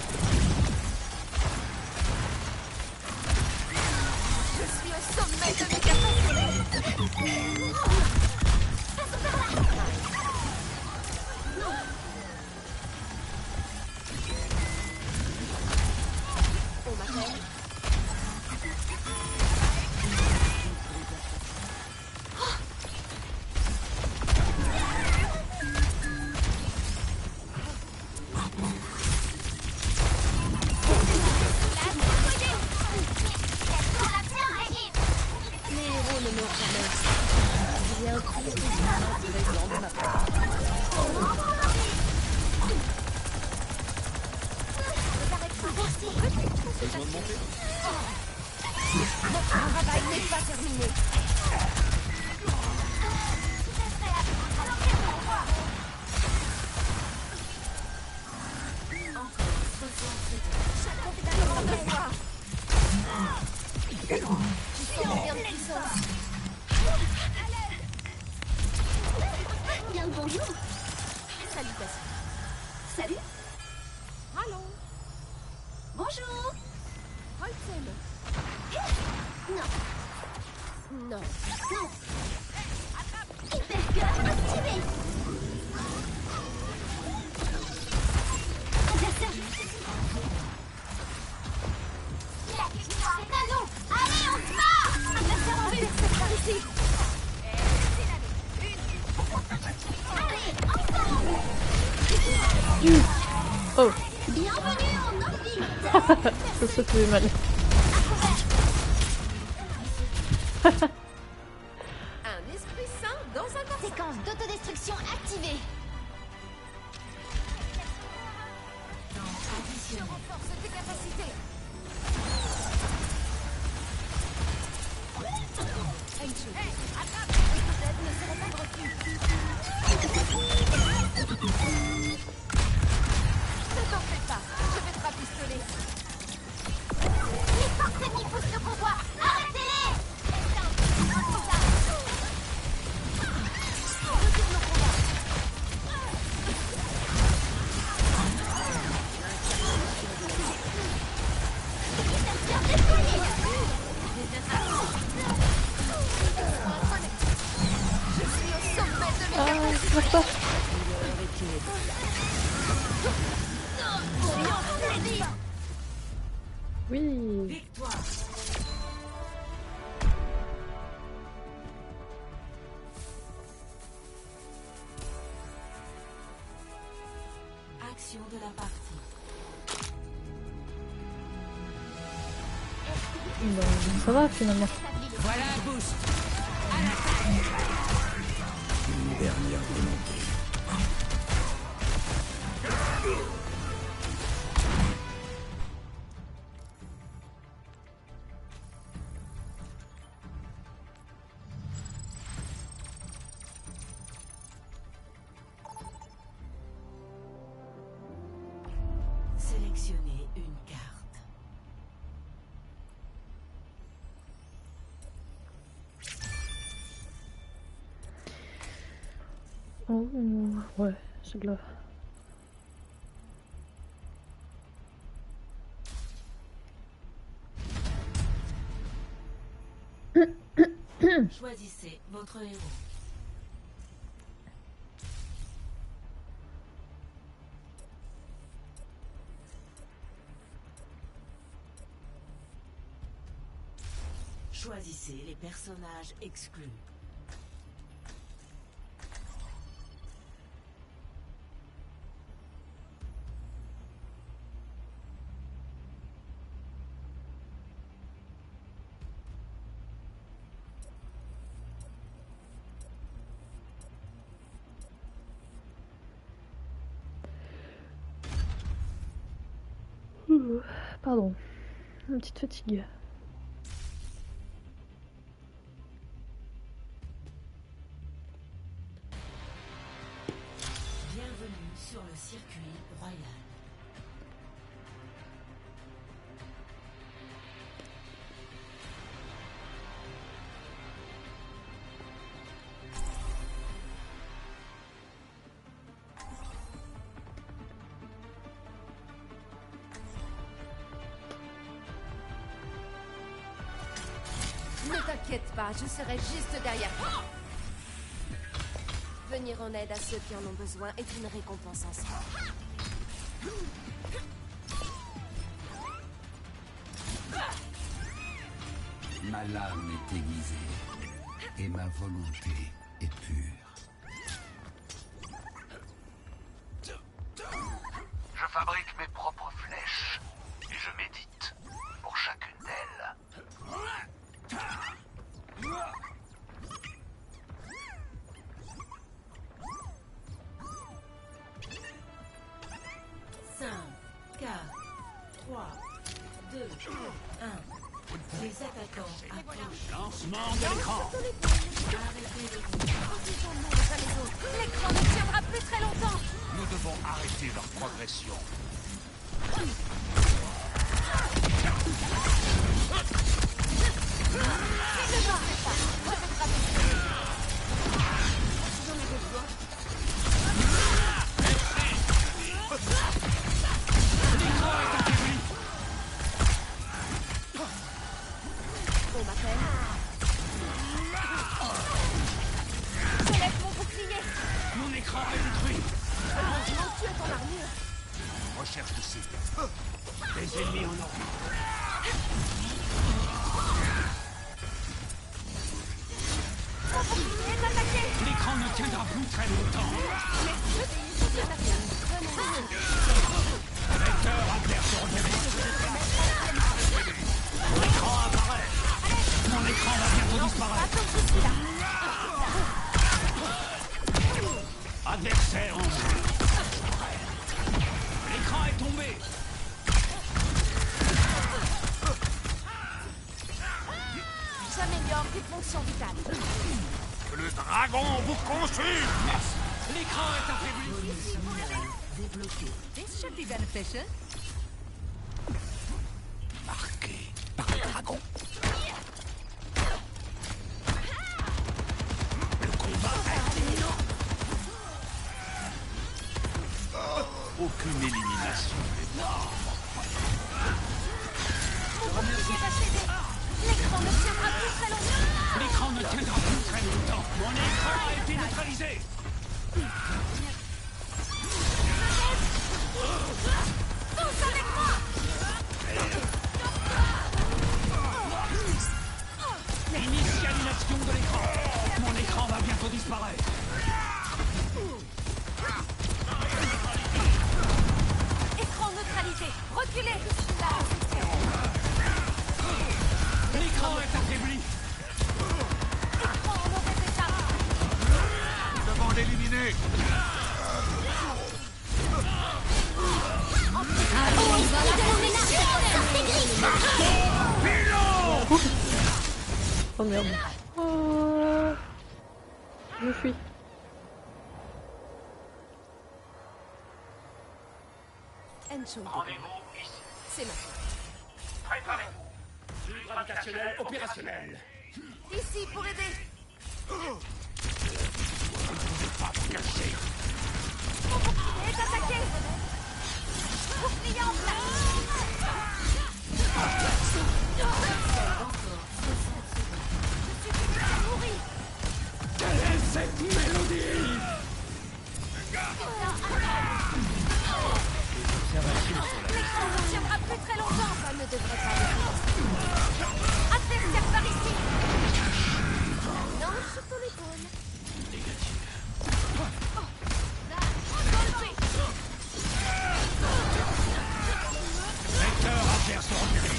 Bonjour. Salutations. Salut. Allô. Bonjour. Holzen. Non. Non. Non. Hypercœur activé. Adversaire. Canon. Allez, on se bat. Adversaire en vue. Par ici. Allez, ensemble. Oh. Bienvenue en orbite. Ça fait mal. Un esprit sain dans un corps sain. Séquence d'autodestruction activée. Je renforce tes capacités. Enchu. Attrape. Tes aides ne seront pas de refus. Ne t'en fais pas. Je vais te rapistoler. Les forces ennemies poussent le convoi. Arrêtez-les. Retire nos combats. Je suis au sommet de mes capacités. Marche pas. Oui. Victoire. Action de la partie. Bon, ça va finalement. Voilà un boost. Une dernière volonté. Sélectionnez une carte. Oh, ouais, c'est de là. Choisissez votre héros. Choisissez les personnages exclus. Pardon, une petite fatigue. Bienvenue sur le circuit royal. Ne t'inquiète pas, je serai juste derrière toi. Venir en aide à ceux qui en ont besoin est une récompense en soi. Ma lame est aiguisée et ma volonté est pure. Je fabrique mes propres flèches et je médite pour chacune d'elles. 5, 4, 3, 2, 1. Les attaquants approchent. Lancement de l'écran. Arrêtez de vous. Protégeons-nous les uns les autres. L'écran ne tiendra plus très longtemps. Nous devons arrêter leur progression. Ne t'en fais pas. Je vais te rapistoler. J'en ai besoin. détruit. Heureusement que tu as ton armure. Recherche de cible. Des ennemis en ordre. Mon bouclier est attaqué. L'écran ne tiendra plus très longtemps. Mais je n'a rien. Vecteur adverse repéré. Mon écran apparaît. Mon écran va bientôt disparaître. Attends, je suis là. Adversaire en jeu. L'écran est tombé. J'améliore tes fonctions vitales. Que le dragon vous consume. L'écran est affaibli. Ici pour aider. This should be beneficial. Marqué par le dragon. Le combat est imminent. Aucune élimination. Mon bouclier va céder. L'écran ne tiendra plus très longtemps. L'écran ne tiendra plus très longtemps. Mon écran a été neutralisé. Tous avec moi. Initialisation de l'écran. Mon écran va bientôt disparaître. Écran neutralisé. Reculez. Là, L'écran est affaibli. écran en mauvais état. Devant l'éliminer. Oh merde. Oh. Je fuis. Encho. Rendez-vous ici. C'est maintenant. Préparez-vous. Flux gravitationnel opérationnel. Ici pour aider. Pas vous cacher. Mon bouclier est attaqué. Bouclier en place. Je suis déjà nourri. Quelle est cette mélodie? L'écran ne tiendra plus très longtemps. Ça ne devrait pas le adversaire par ici. Non, surtout l'épaule. Vecteur adverse repéré.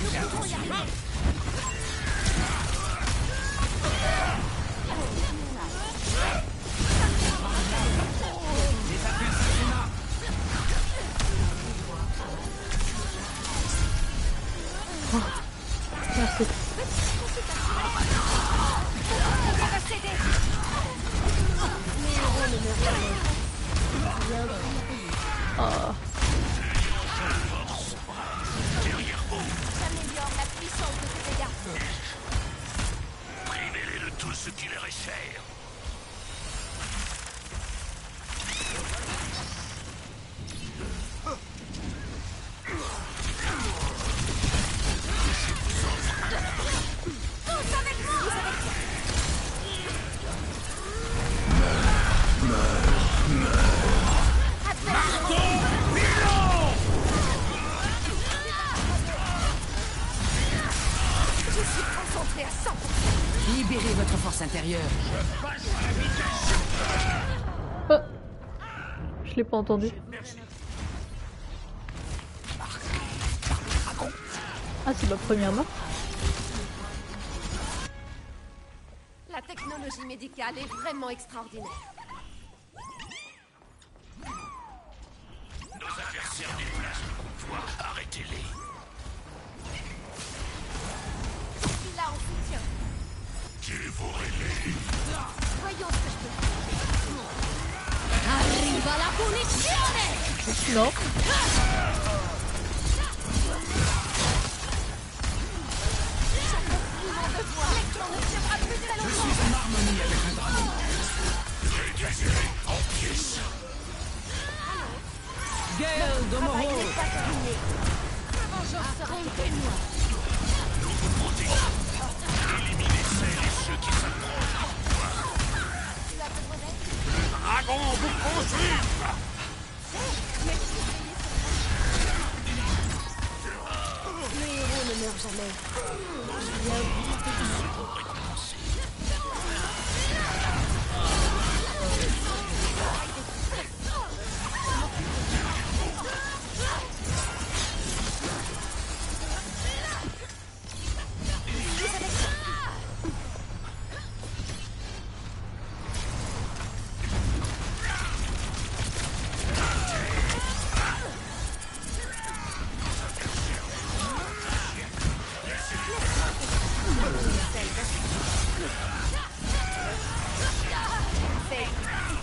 Nous pouvons y arriver. Les adversaires sont là. Merci. Ça va céder. Mes héros ne me reviennent. Oh. J'améliore la puissance de tes dégâts. Privez-les de tout ce qui leur est cher. Tous avec moi. Je suis concentré à 100%. Libérez votre force intérieure. Oh. Je l'ai pas entendu. Ah, c'est ma première mort. La technologie médicale est vraiment extraordinaire. Nos adversaires déplacent le convoi. Arrêtez-les. Je suis là en soutien. Dévorez-les. Voyons ce que je peux faire. Arriva la punizione! Non. Mon devoir. L'écran ne tiendra plus très Je longtemps. suis en harmonie avec le dragon. Réduisez-les en pièces. Guerre de Travail Moro. n'est pas terminé. Ma vengeance sera Arrêtez-moi! Nous vous protégeons.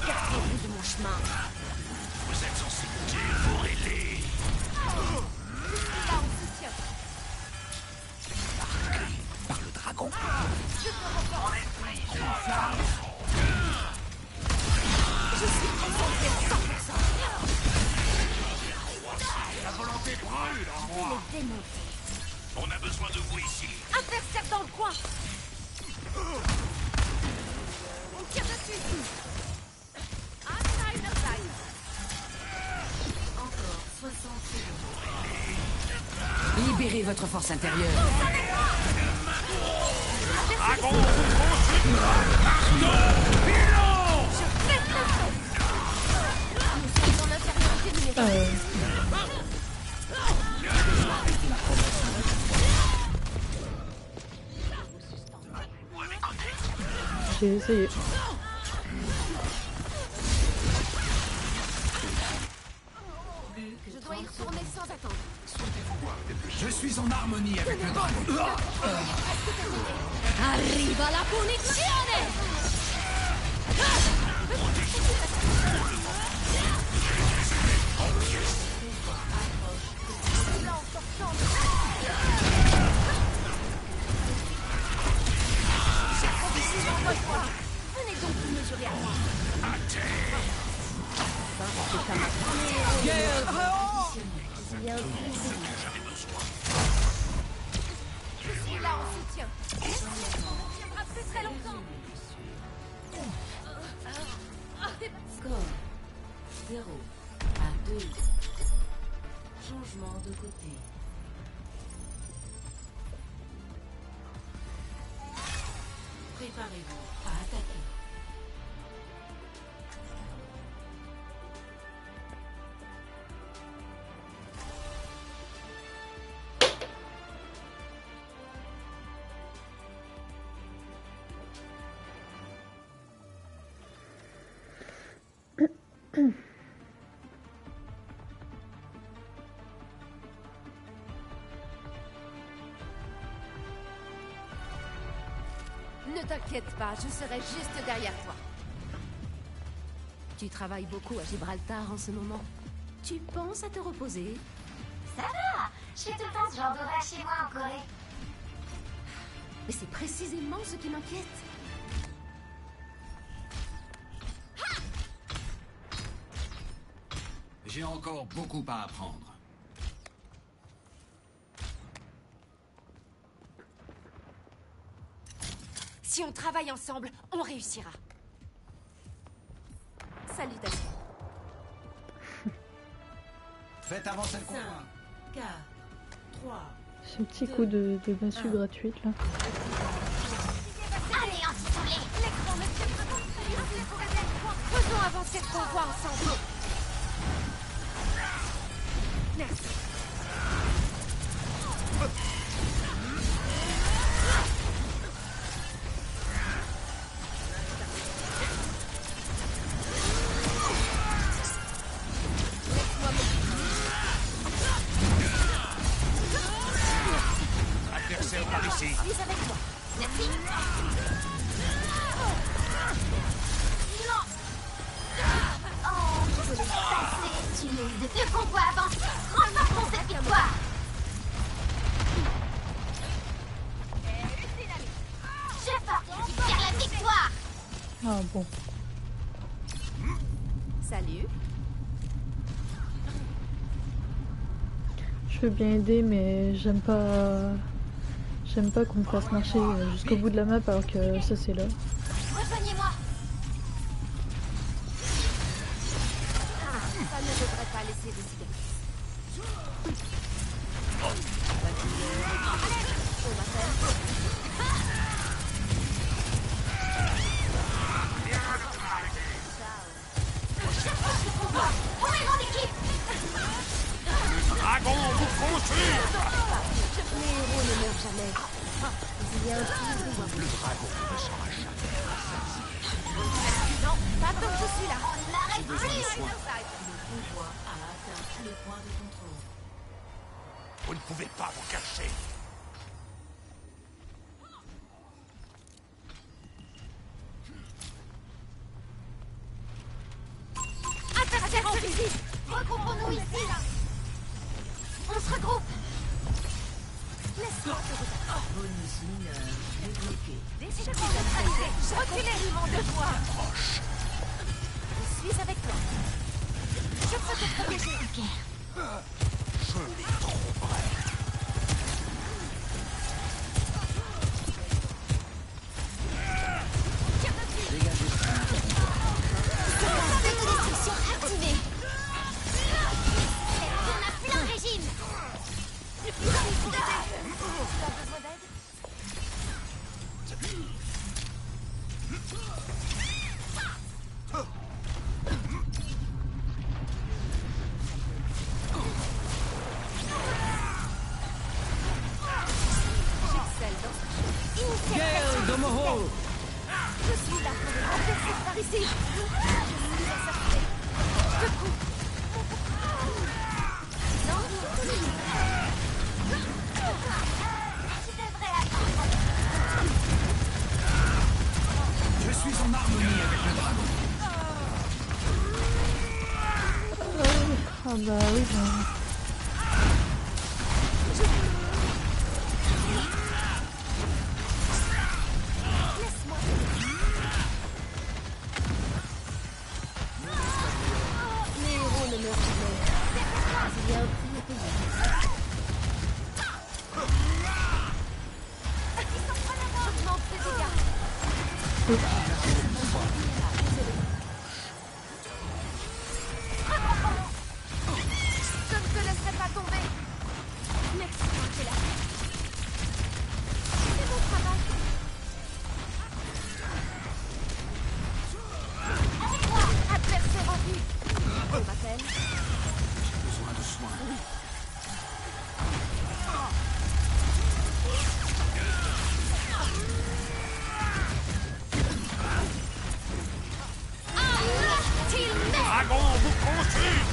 Écartez-vous de mon chemin. Vous êtes censé bouger pour aider. Là, on soutient. Par le dragon. Je suis concentré à 100%. La volonté brûle en moi. Les démonter. On a besoin de vous ici. Adversaire dans le coin. On tire dessus ici. Encore 60 secondes. Libérez votre force intérieure. Dragon, Nous sommes en infériorité numérique. J'ai essayé. Je dois y retourner sans attendre. Je suis en harmonie avec le dragon. Arriva la punizione! Venez donc vous mesurer à moi. Je suis là en soutien. On ne tiendra plus très longtemps. Score 0 à 2. Changement de côté. Préparez-vous à attaquer. Ne t'inquiète pas, je serai juste derrière toi. Tu travailles beaucoup à Gibraltar en ce moment. Tu penses à te reposer? Ça va. Je fais tout le temps ce genre d'horaire chez moi en Corée. Mais c'est précisément ce qui m'inquiète. J'ai encore beaucoup à apprendre. Si on travaille ensemble, on réussira. Salutations. Faites avancer le 5, combat. 4, 3. Ce petit coup de massue gratuite là. Allez, anti-poulet. L'écran ne tient pas compte. Faisons avancer le convoi ensemble. Merci. Adversaire par ici. Suis avec moi. Merci. Non. Oh, je l'ai passé, stylé. Le convoi avance. Remportons cette victoire. Je porte vers la victoire. Ah bon. Salut. Je veux bien aider, mais j'aime pas qu'on me fasse marcher jusqu'au bout de la map alors que ça c'est là. Rejoignez-moi. Ça ne devrait pas laisser de cigarettes. Où est mon équipe? Dragon vous consuit. Les héros ne meurent jamais. Il y a un fil. Le dragon ne sera jamais. Non, pas tant que je suis là. On n'arrête plus. Le convoi a atteint le point de contrôle. Vous ne pouvez pas vous cacher. Décidez-vous de reculez, mon devoir. Je suis avec toi. Je peux te protéger. Je les trouverai. Autodestruction activée. Elle tourne à plein régime. Tu as besoin d'aide? J'excelle dans ce jeu. Gale Domoho! Je suis là pour les renverser par ici. Je suis à sortir. Je coupe. Non. Tu devrais attendre. Je suis en harmonie avec le dragon. Ah bah oui, bah... Laisse-moi. Mes héros ne meurent jamais. Il y a un prix à payer. J'augmente tes dégâts. Je ne te laisserai pas tomber. Merci, Angela. C'est mon travail. Adversaire en vue. On m'appelle. J'ai besoin de soins. Dragon vous consume.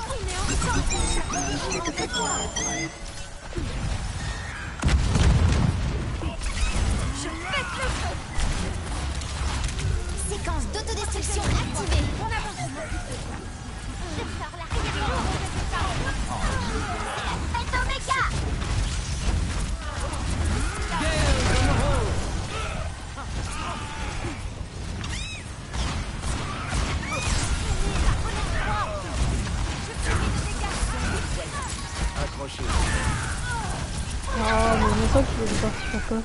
On est ensemble. Je pète le feu. Séquence d'autodestruction activée. On avance. Je sors l'arrière. Faites Omega. Gale Domoho! Accrochez. Ah, mais même pas que je voulais partir pourquoi.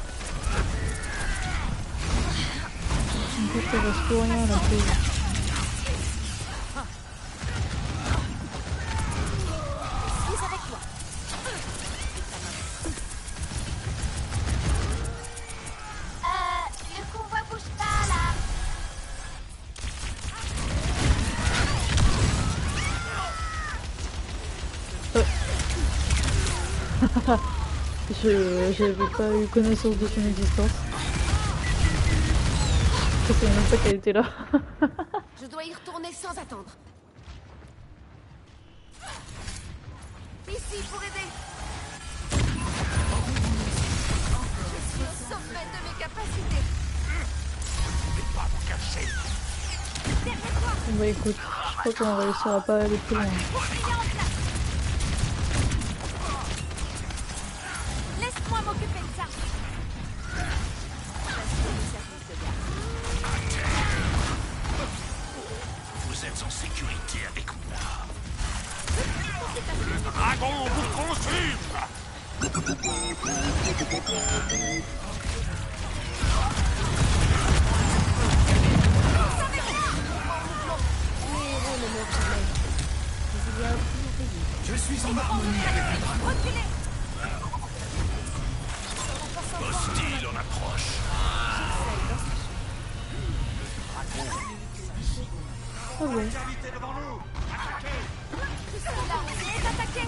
En fait, il reste plus rien là. Je suis avec toi. Le convoi bouge pas là. J'avais pas eu connaissance de son existence. Je savais même pas qu'elle était là. Je dois y retourner sans attendre. Ici pour aider. Je suis au sommet de mes capacités. Ne pas vous cacher. Derrière toi. Bah écoute, je crois qu'on réussira pas à aller plus loin. Laisse-moi m'occuper de ça. Vous êtes en sécurité avec moi. Le dragon vous consume. Mes héros ne meurent jamais. Mais il y a un prix à payer. Je suis en harmonie avec le dragon. Reculez. Hostile en approche. Ah bon. Invité devant nous. Attaquez. Je suis là. On est attaqué.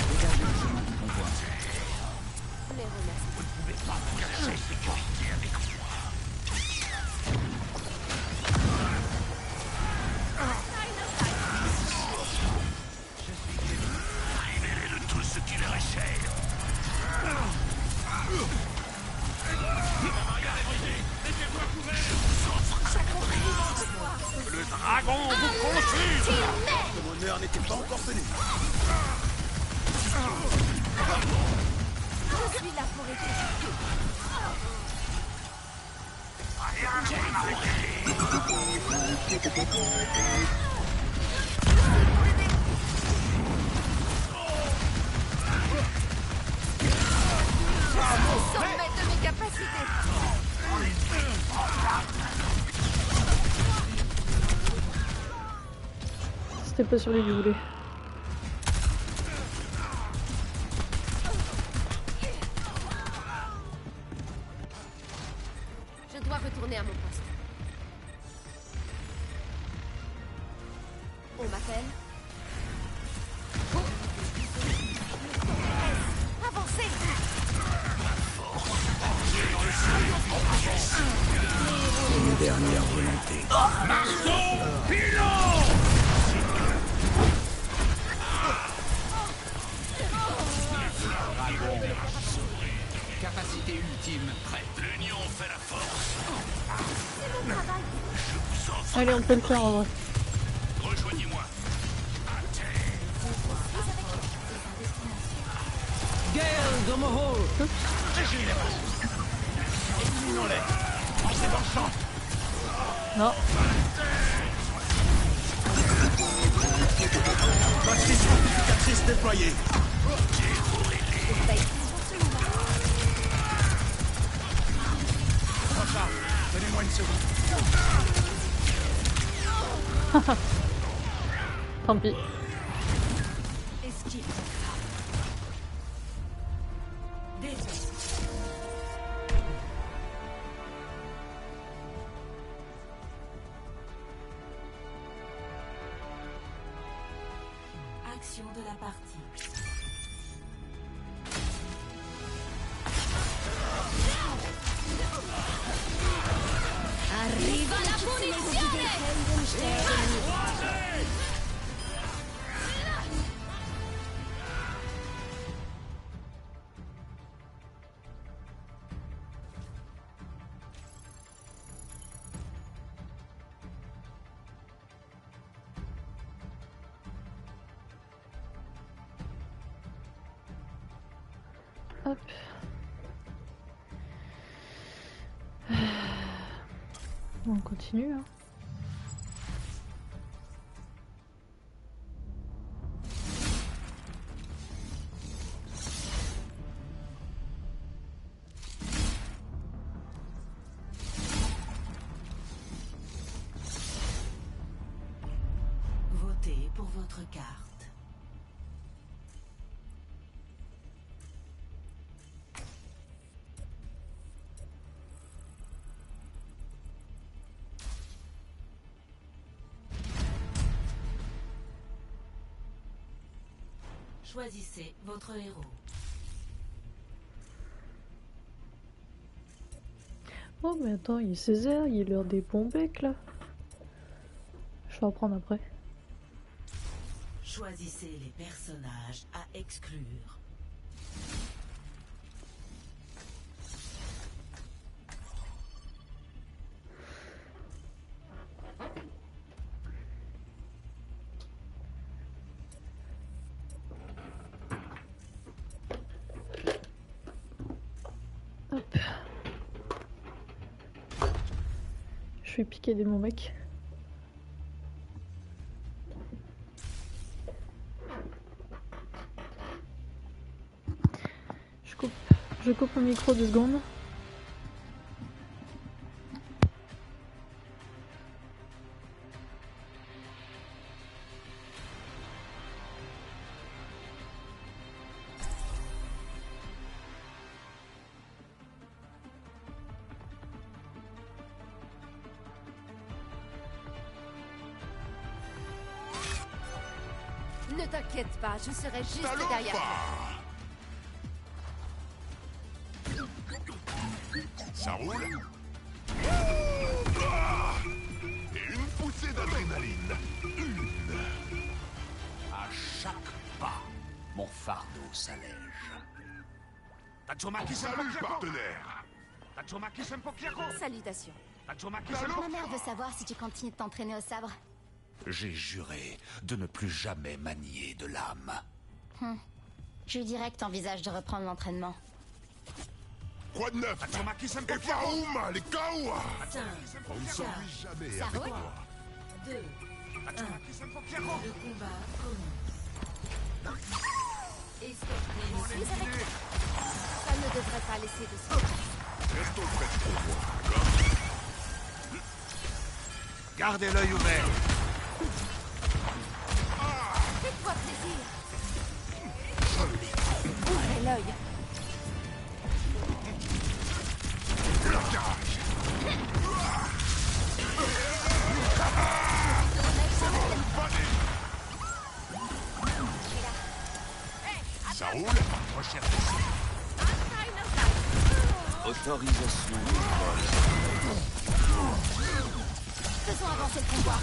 Dégagez le chemin du convoi. Les remercie. Vous ne pouvez pas vous cacher sécurité avec moi. Révélez-le tout ce qui leur est cher. Dragon vous consume. Mon honneur n'était pas encore venu. Je suis là pour aider. Au sommet de mes capacités. C'était pas celui que je voulais. Je dois retourner à mon poste. On m'appelle. Avancez! Une dernière volonté. Marteau pilon. Capacité ultime prête. L'union fait la force. Allez, on peut le faire en vrai. Rejoignez-moi. Gale dans mon hall. Éliminons-les. Entrez dans le champ. Non. Matrice amplificatrice déployée. Rochard, donnez-moi une seconde. Tant pis. Esquive. Défense. Action de la partie. Arriva la punizione! Hop. On continue. Hein. Votez pour votre carte. Choisissez votre héros. Oh mais attends, il est 16h, il est l'heure des bons becs là. Je vais en prendre après. Choisissez les personnages à exclure. Hop. Je vais piquer des bons mecs. Je coupe le micro 2 secondes. Ne t'inquiète pas, je serai juste derrière toi. Ça roule. Et une poussée d'adrénaline. Une. À chaque pas, mon fardeau s'allège. Tatsumaki Salut, partenaire. Salutations. Ma mère veut savoir si tu continues de t'entraîner au sabre. J'ai juré de ne plus jamais manier de lame. Je lui dirais que t'envisages de reprendre l'entraînement. Quoi de neuf? Et Faroum, les Kawa! On ne s'ennuie jamais Ça avec roule? moi. 2, 1. Le combat commence. Escortez Suis avec moi. Ça ne devrait pas laisser de soucis. Restons prêts pour moi, d'accord? Gardez l'œil ouvert. Faites-toi plaisir. Ouvrez l'œil. Ça roule? Recherche ici. Autorisation. Faisons avancer le combat.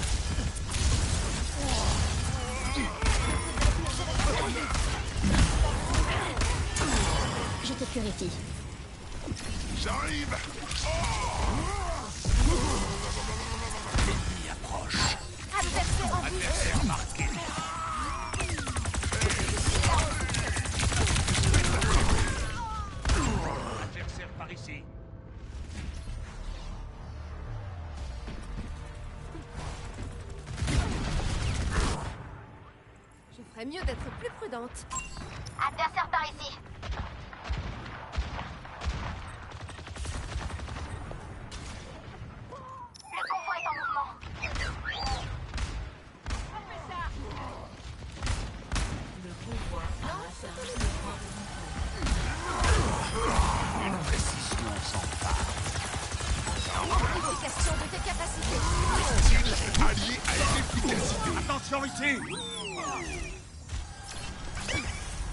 Je te purifie. J'arrive! L'ennemi approche. Adversaire en vue. Adversaire marqué. Adversaire par ici. Je ferais mieux d'être plus prudente. Adversaire par ici. Le convoi est en mouvement. le convoi à la charge de Une précision sans part. Vérification de tes capacités. Allié à l'efficacité. Attention ici.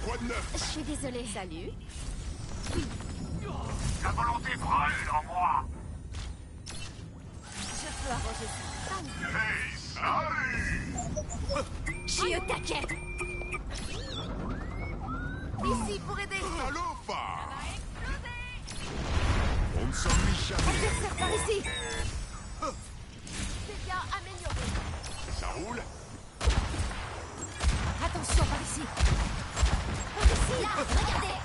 Quoi de neuf? Je suis désolée. Salut. La volonté brûle en moi. Je peux arranger ça. Hey, salut! Je suis au taquet. Ici pour aider. Salopa! On ne s'ennuie jamais. Adversaire par ici. Dégâts améliorés. Ça roule? Attention par ici. Par ici, là, regardez.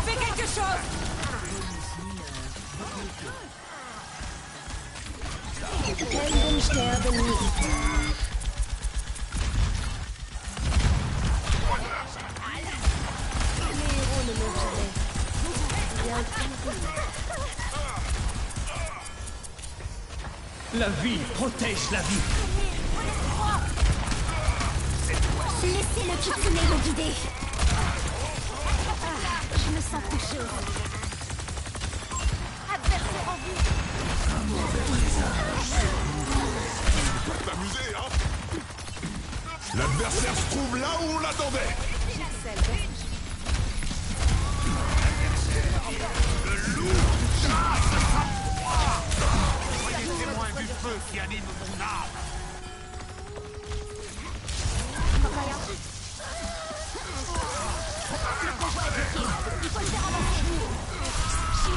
Fais quelque chose. Heldensterben nicht. Les héros ne meurent jamais. Bien La vie protège la vie. laissez le kitsune me guider. Je me sens touchée. Adversaire en vue. T'amuser, hein? L'adversaire se trouve là où on l'attendait. Le loup chasse sa proie. Soyez témoins du feu qui anime mon âme. Il faut le faire avancer.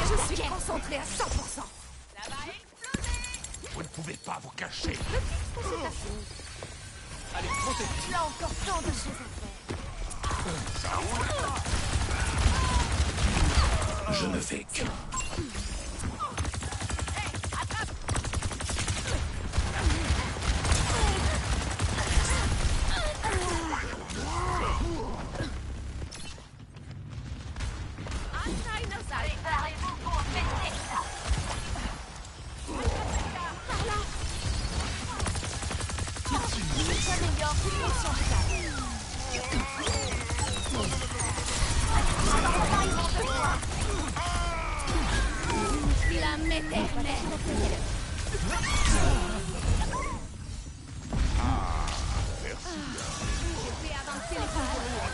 Je suis concentrée à 100%. Vous ne pouvez pas vous cacher. Allez, montez. Il y a encore tant de choses à faire. Je ne fais que... Préparez-vous pour péter ça. J'améliore toute fonction vitale. La m'éternelle. Merci. Je fais avancer les favoris.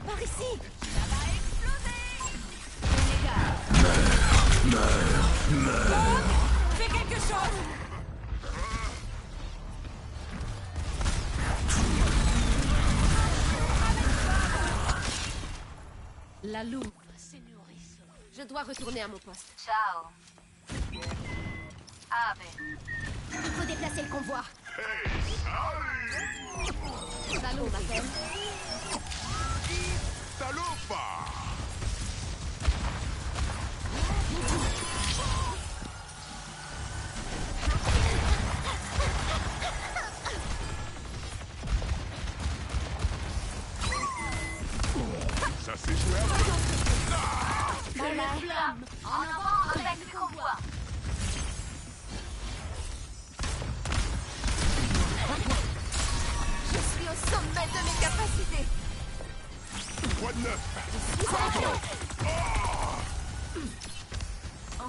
Par ici. Ça va exploser. Fais quelque chose. La louve, c'est nourrissant. Je dois retourner à mon poste. Ciao. Ave. Il faut déplacer le convoi. Salaud, m'appelle. Salopa! Ça s'est joué à Les flammes. En avant avec le convoi. Je suis au sommet de mes capacités. Quoi de neuf?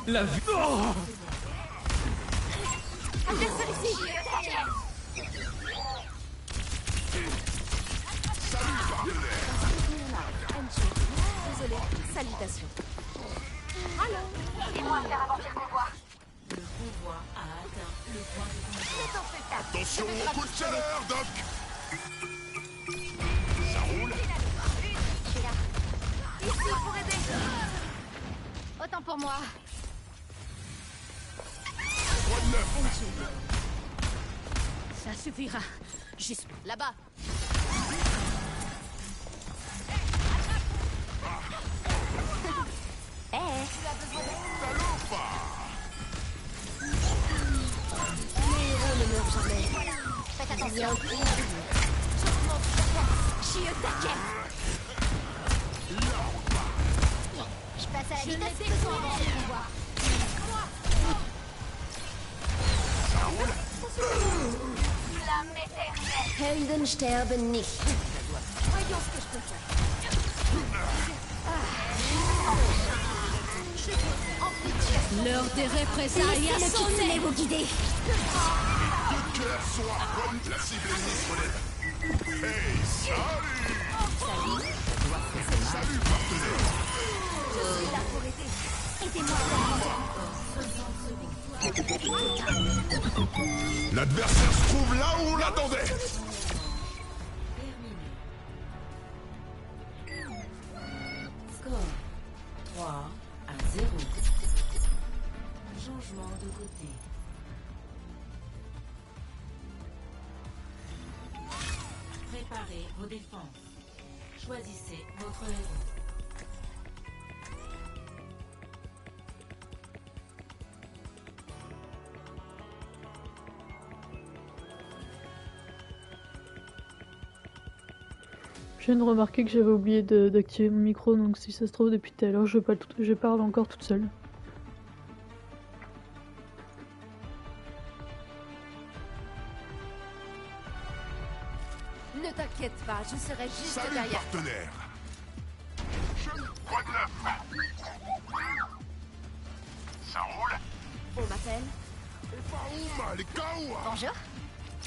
La vie. Oh Adversaire ici. Salut, partenaire! Désolé, salutations. Allô? Aidez-moi à faire avancer le convoi. Le convoi a atteint le point de contrôle. Ne t'en fais pas. Attention au coup de chaleur, Doc! Ça roule? Je suis là. Ici pour aider. Autant pour moi. Quoi de neuf? Ça suffira. Juste là-bas. Salopa! Les héros ne meurent jamais. Faites attention. Je suis au taquet. Je passe à la vitesse que sont avancer le convoi. Flamme éternelle. Helden sterben nicht. Voyons ce que je peux faire. L'heure des représailles a sonné. Vous guider. Deux cœurs sont à bonne, la cible ennemie se relève. Hey, salut! Salut, partenaire! Je suis là pour aider. Aidez-moi à L'adversaire se trouve là où on l'attendait! Score 3-0. Changement de côté. Préparez vos défenses. Choisissez votre héros. Je viens de remarquer que j'avais oublié d'activer mon micro, donc si ça se trouve depuis tout à l'heure, je parle encore toute seule. Ne t'inquiète pas, je serai juste Salut, derrière. partenaire! Quoi de neuf? Ça roule? On m'appelle. Et par où, ma, les Kawa? Bonjour.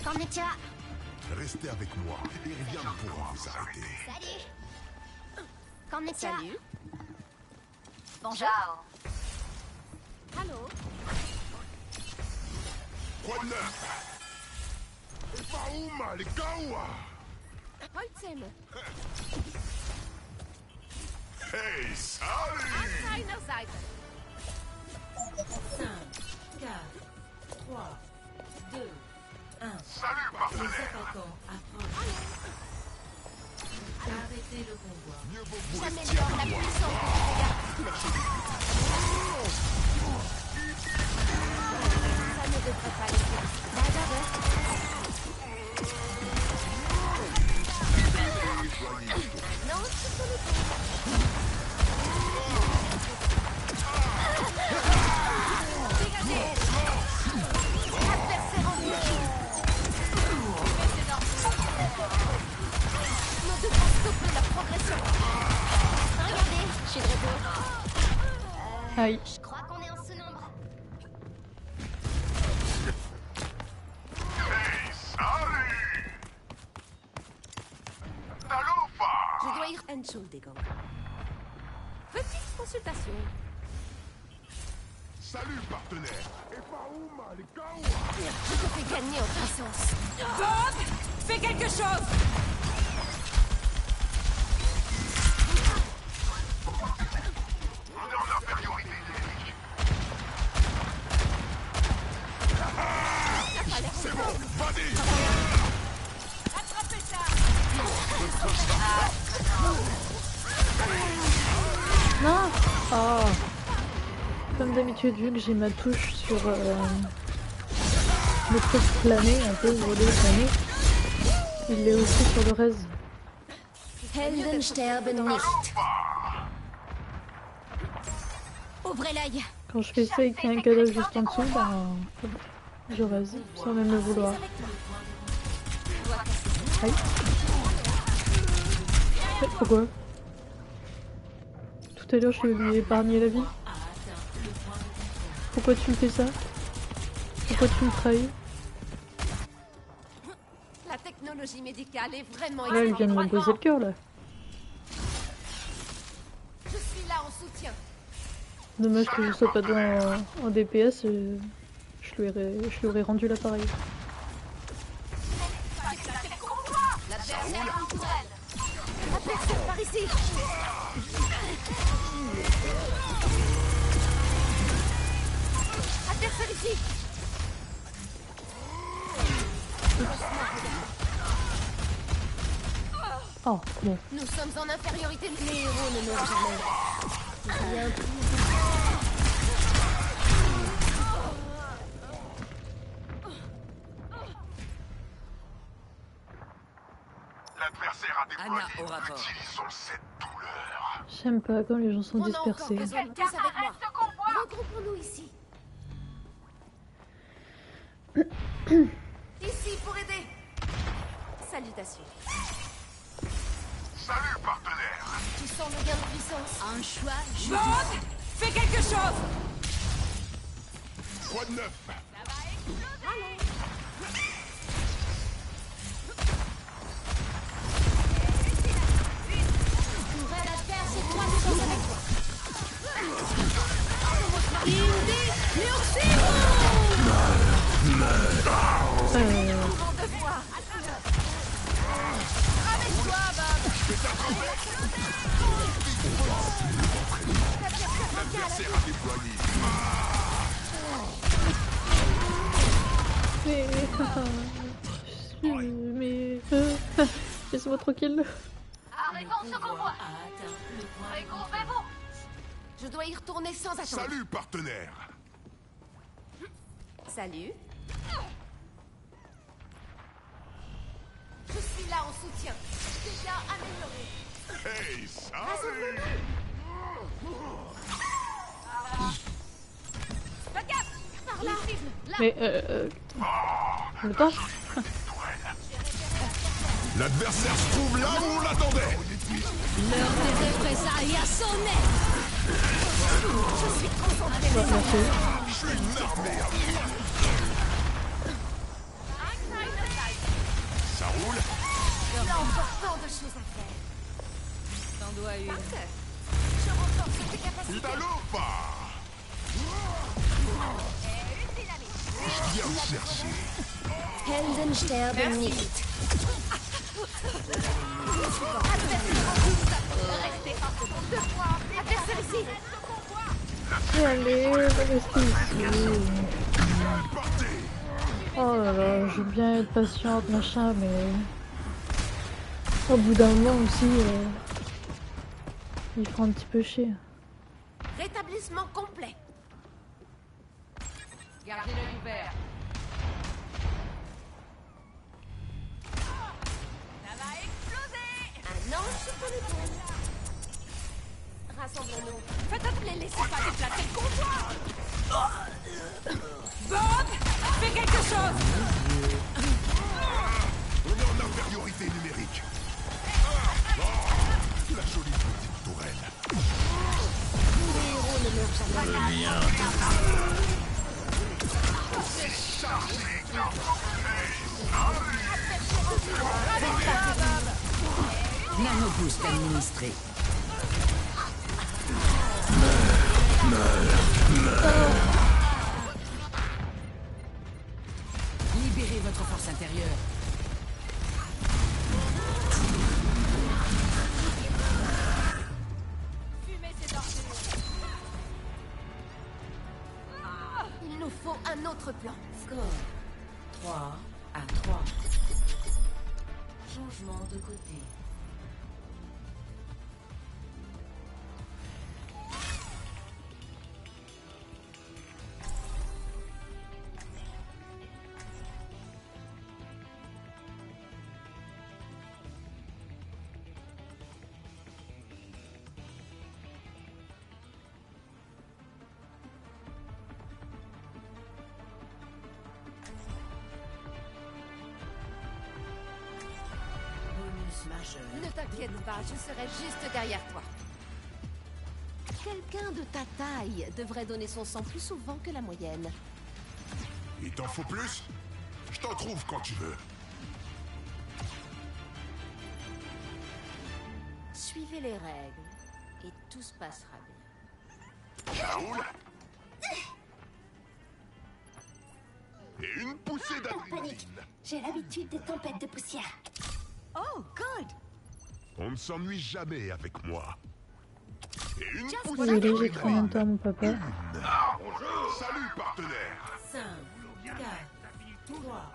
Konnichiwa. Restez avec moi et rien ne pourra vous arrêter. Salut. Konnichiwa. Salut. Bonjour. Allô? Quoi de neuf? Et par où, ma, les Kawa? Holzem. Hey, salut! Seiner Seite. 5, 4, 3, 2, 1. Salut, Les partenaire! attaquants approchent. Arrêtez le convoi. Mieux vaut vous rester J'améliore la avec moi. puissance de mes dégâts. Ça ne devrait pas laisser. Non, c'est sur le Dégagez. Adversaire en vue. Nous devons stopper leur progression. Regardez, je suis de retour. Aïe. Je crois qu'on est en sous-nombre. Hey, salut! Salopa! Je dois ir Entschuldigung. Petite consultation. Salut, partenaire! Et par où, ma, les Kawa? Je te fais gagner en puissance. Bob, fais quelque chose. comme d'habitude, vu que j'ai ma touche sur le truc plané, un peu voler, plané, il est aussi sur le res. Helden sterben nicht. Ouvrez l'œil. Quand je fais ça et qu'il y a un cadavre juste en dessous, ben, je res, sans même le vouloir. Aïe. Pourquoi? Tout à l'heure, je lui ai épargné la vie. Pourquoi tu me fais ça? Pourquoi tu me trahis? La technologie médicale est vraiment Là, elle vient de me briser le cœur, là. Je suis là en soutien. Dommage que je sois pas en DPS, je lui aurais rendu l'appareil. L'adversaire en tourelle. Adversaire par ici. Adversaire ici. Oh, bon. Nous sommes en infériorité. Les héros ne meurent jamais. Rien plus. L'adversaire a déployé. Utilisons cette douleur. J'aime pas quand les gens sont dispersés. Regroupons-nous ici. Ici pour aider. Salutations. Salut, partenaire. Tu sens le gain de puissance. Un choix juste. Bond, fais quelque chose. Quoi de neuf? Pourrais la faire, c'est toi qui choses avec toi. Indi, Amène-toi, Bob. L'adversaire a déployé. Mais... laisse-moi tranquille. Arrivons au convoi. Regroupez-vous. Je dois y retourner sans attendre. Salut, partenaire. Salut. Je suis là en soutien. Déjà amélioré. Hey, salut. Regarde, par là. Mais le temps. L'adversaire se trouve là où on l'attendait. L'heure des représailles a sonné. Je suis concentré. Je suis une armée. Ça roule. Il y a encore tant de choses à faire. T'en dois une. Parfait. Je renforce tes capacités. Talopa. Je viens me chercher. Helden sterben nicht. Restez adversaire ici. Allez, restez ici. Oh là là, je veux bien être patiente, machin, mais... Au bout d'un moment aussi, il faut un petit peu chier. Rétablissement complet. Gardez l'œil ouvert. Ça va exploser. Un ange sur ton épaule. Rassemblons-nous. Faites appeler, laissez pas déplacer le convoi. Bob, fais quelque chose. On est en infériorité numérique. La jolie petite tourelle. Les héros ne meurent jamais. C'est chargé. Nanoboost administré. Libérez votre force intérieure. Fumez ces ordures. Il nous faut un autre plan. Score 3 à 3. Changement de côté. Ne t'inquiète pas, je serai juste derrière toi. Quelqu'un de ta taille devrait donner son sang plus souvent que la moyenne. Il t'en faut plus? Je t'en trouve quand tu veux. Suivez les règles et tout se passera bien. Raoul? Et une poussée d'adrénaline. J'ai l'habitude des tempêtes de poussière. Oh, good. On ne s'ennuie jamais avec moi. Et une poussée Désolé, j'ai d'adrénaline. trop en même temps mon papa. Salut, partenaire. 5, 4, 3,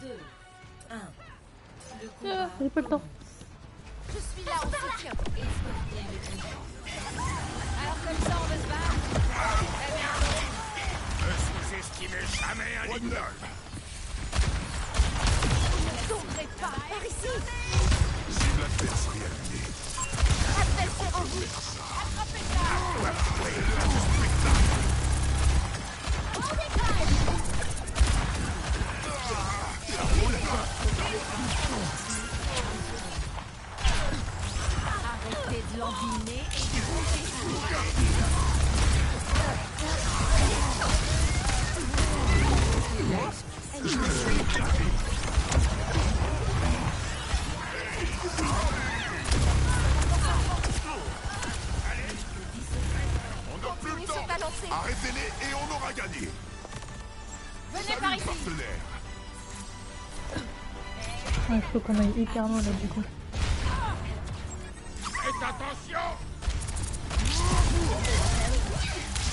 2, 1. Le Ah, j'ai pas le temps. Je suis là en soutien. Alors comme ça, on veut se battre? Très bien. Ne sous-estimez jamais un ennemi. Ne tomberez pas par ici. Cible adverse réalisée. Adversaire en vue. Attrapez ça. Arrêtez de lambiner et bougez. On n'a plus le Continuez sur temps. ta lancée. Arrêtez-les et on aura gagné. Venez par ici. Partenaire. Il faut qu'on aille hyper loin là du coup. Faites attention.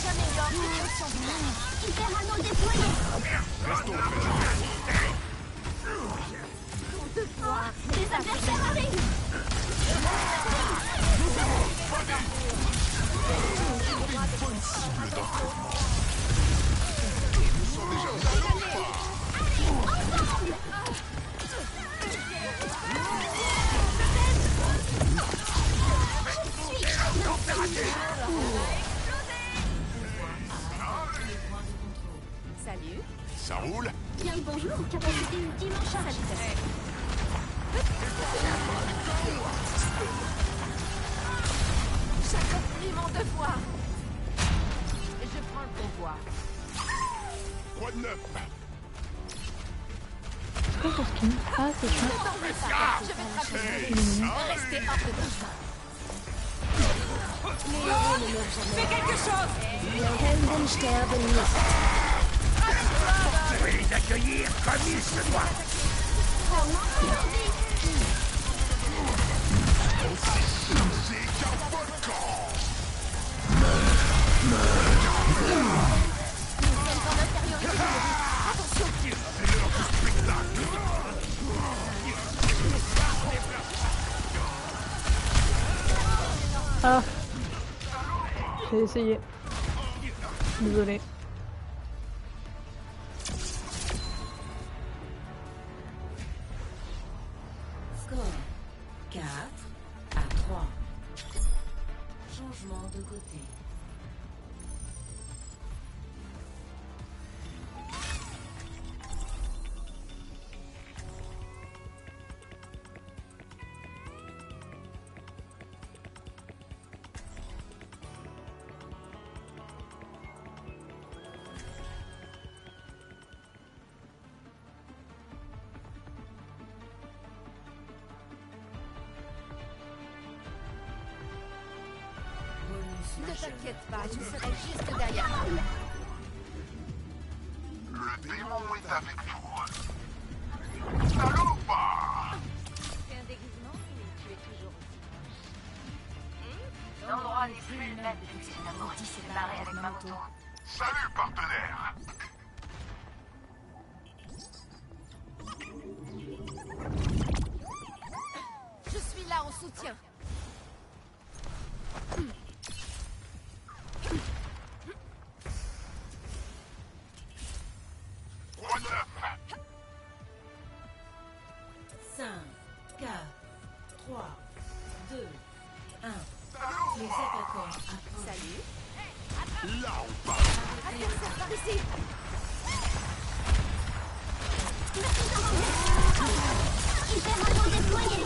J'améliore les changements. Hyper anneau déployé. Restons prêts. Des adversaires arrivent. Bonne cible d'entraînement. Ils sont déjà bien ou pas? Salut. Ça roule? Bien le bonjour, capacité ultime en charge. J'accomplis mon devoir. Et je prends le pouvoir. Quoi de neuf? C'est quoi ce skin? Ah, c'est ça. Ne t'en fais pas. Je vais te rappeler. Restez hors de danger. Fais quelque chose. Helden sterben nicht. Vous devez les accueillir comme il se doit. C'est qu'un volcan. Ah, j'ai essayé. Désolé. Score 4 à 3. Changement de côté. Ne t'inquiète pas, je serai juste derrière toi. Le démon est avec vous. Salopa! Fais un déguisement et tu es toujours aussi. L'endroit n'est plus le même depuis que la maudit s'est barré avec ma moto. Salut, partenaire. Je suis là en soutien. Quoi de neuf? 5, 4, 3, 2, 1. Les attaquants approchent. Salut. Là, on part. Adversaire par ici. Hyper anneau déployé.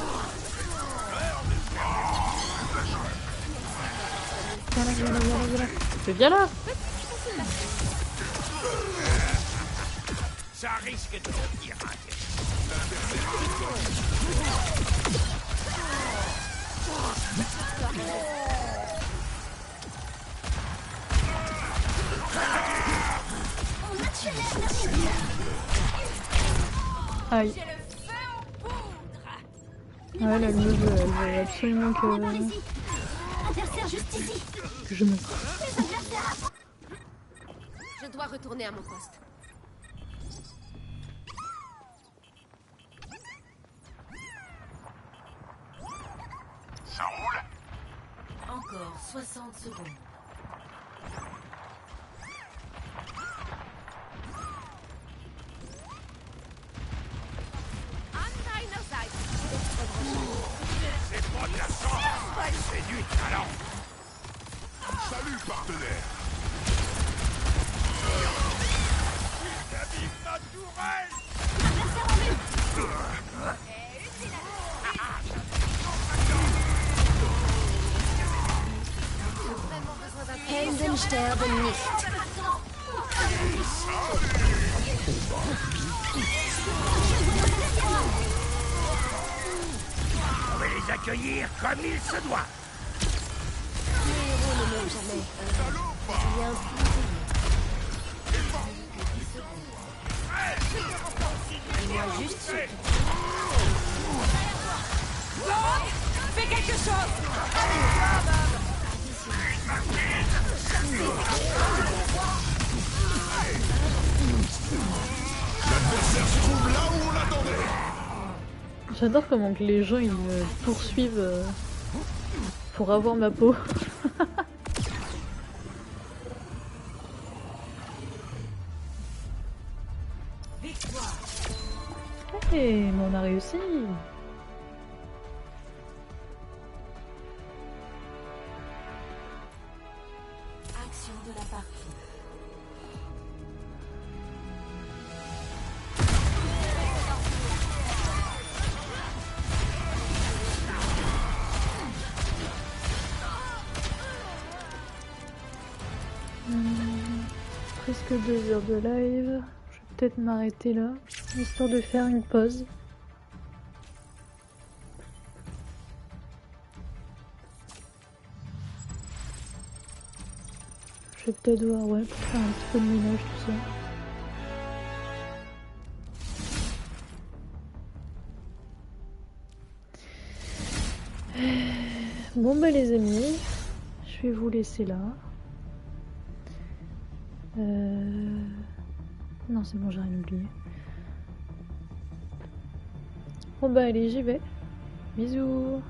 Viens là. Ça risque de devenir Aïe. Ouais, la meuf, elle veut absolument Adversaire juste ici. que je me... Je dois retourner à mon poste. Ça roule? Encore 60 secondes. C'est pas de la chance, c'est du talent. Salut, partenaire. Vive notre tourelle. Helden sterben nicht. On va les accueillir comme il se doit. Les héros ne meurent jamais. Il y a un plus. Il y a juste ceux qui... Fais quelque chose. L'adversaire se trouve là où on l'attendait. J'adore comment que les gens ils me poursuivent pour avoir ma peau. Hey, mais on a réussi. Action de la partie. Presque 2 heures de live. Je vais peut-être m'arrêter là, histoire de faire une pause. Je vais peut-être voir, ouais, pour faire un petit peu de ménage, tout ça. Bon bah les amis, je vais vous laisser là. Non c'est bon, j'ai rien oublié. Bon bah allez, j'y vais. Bisous.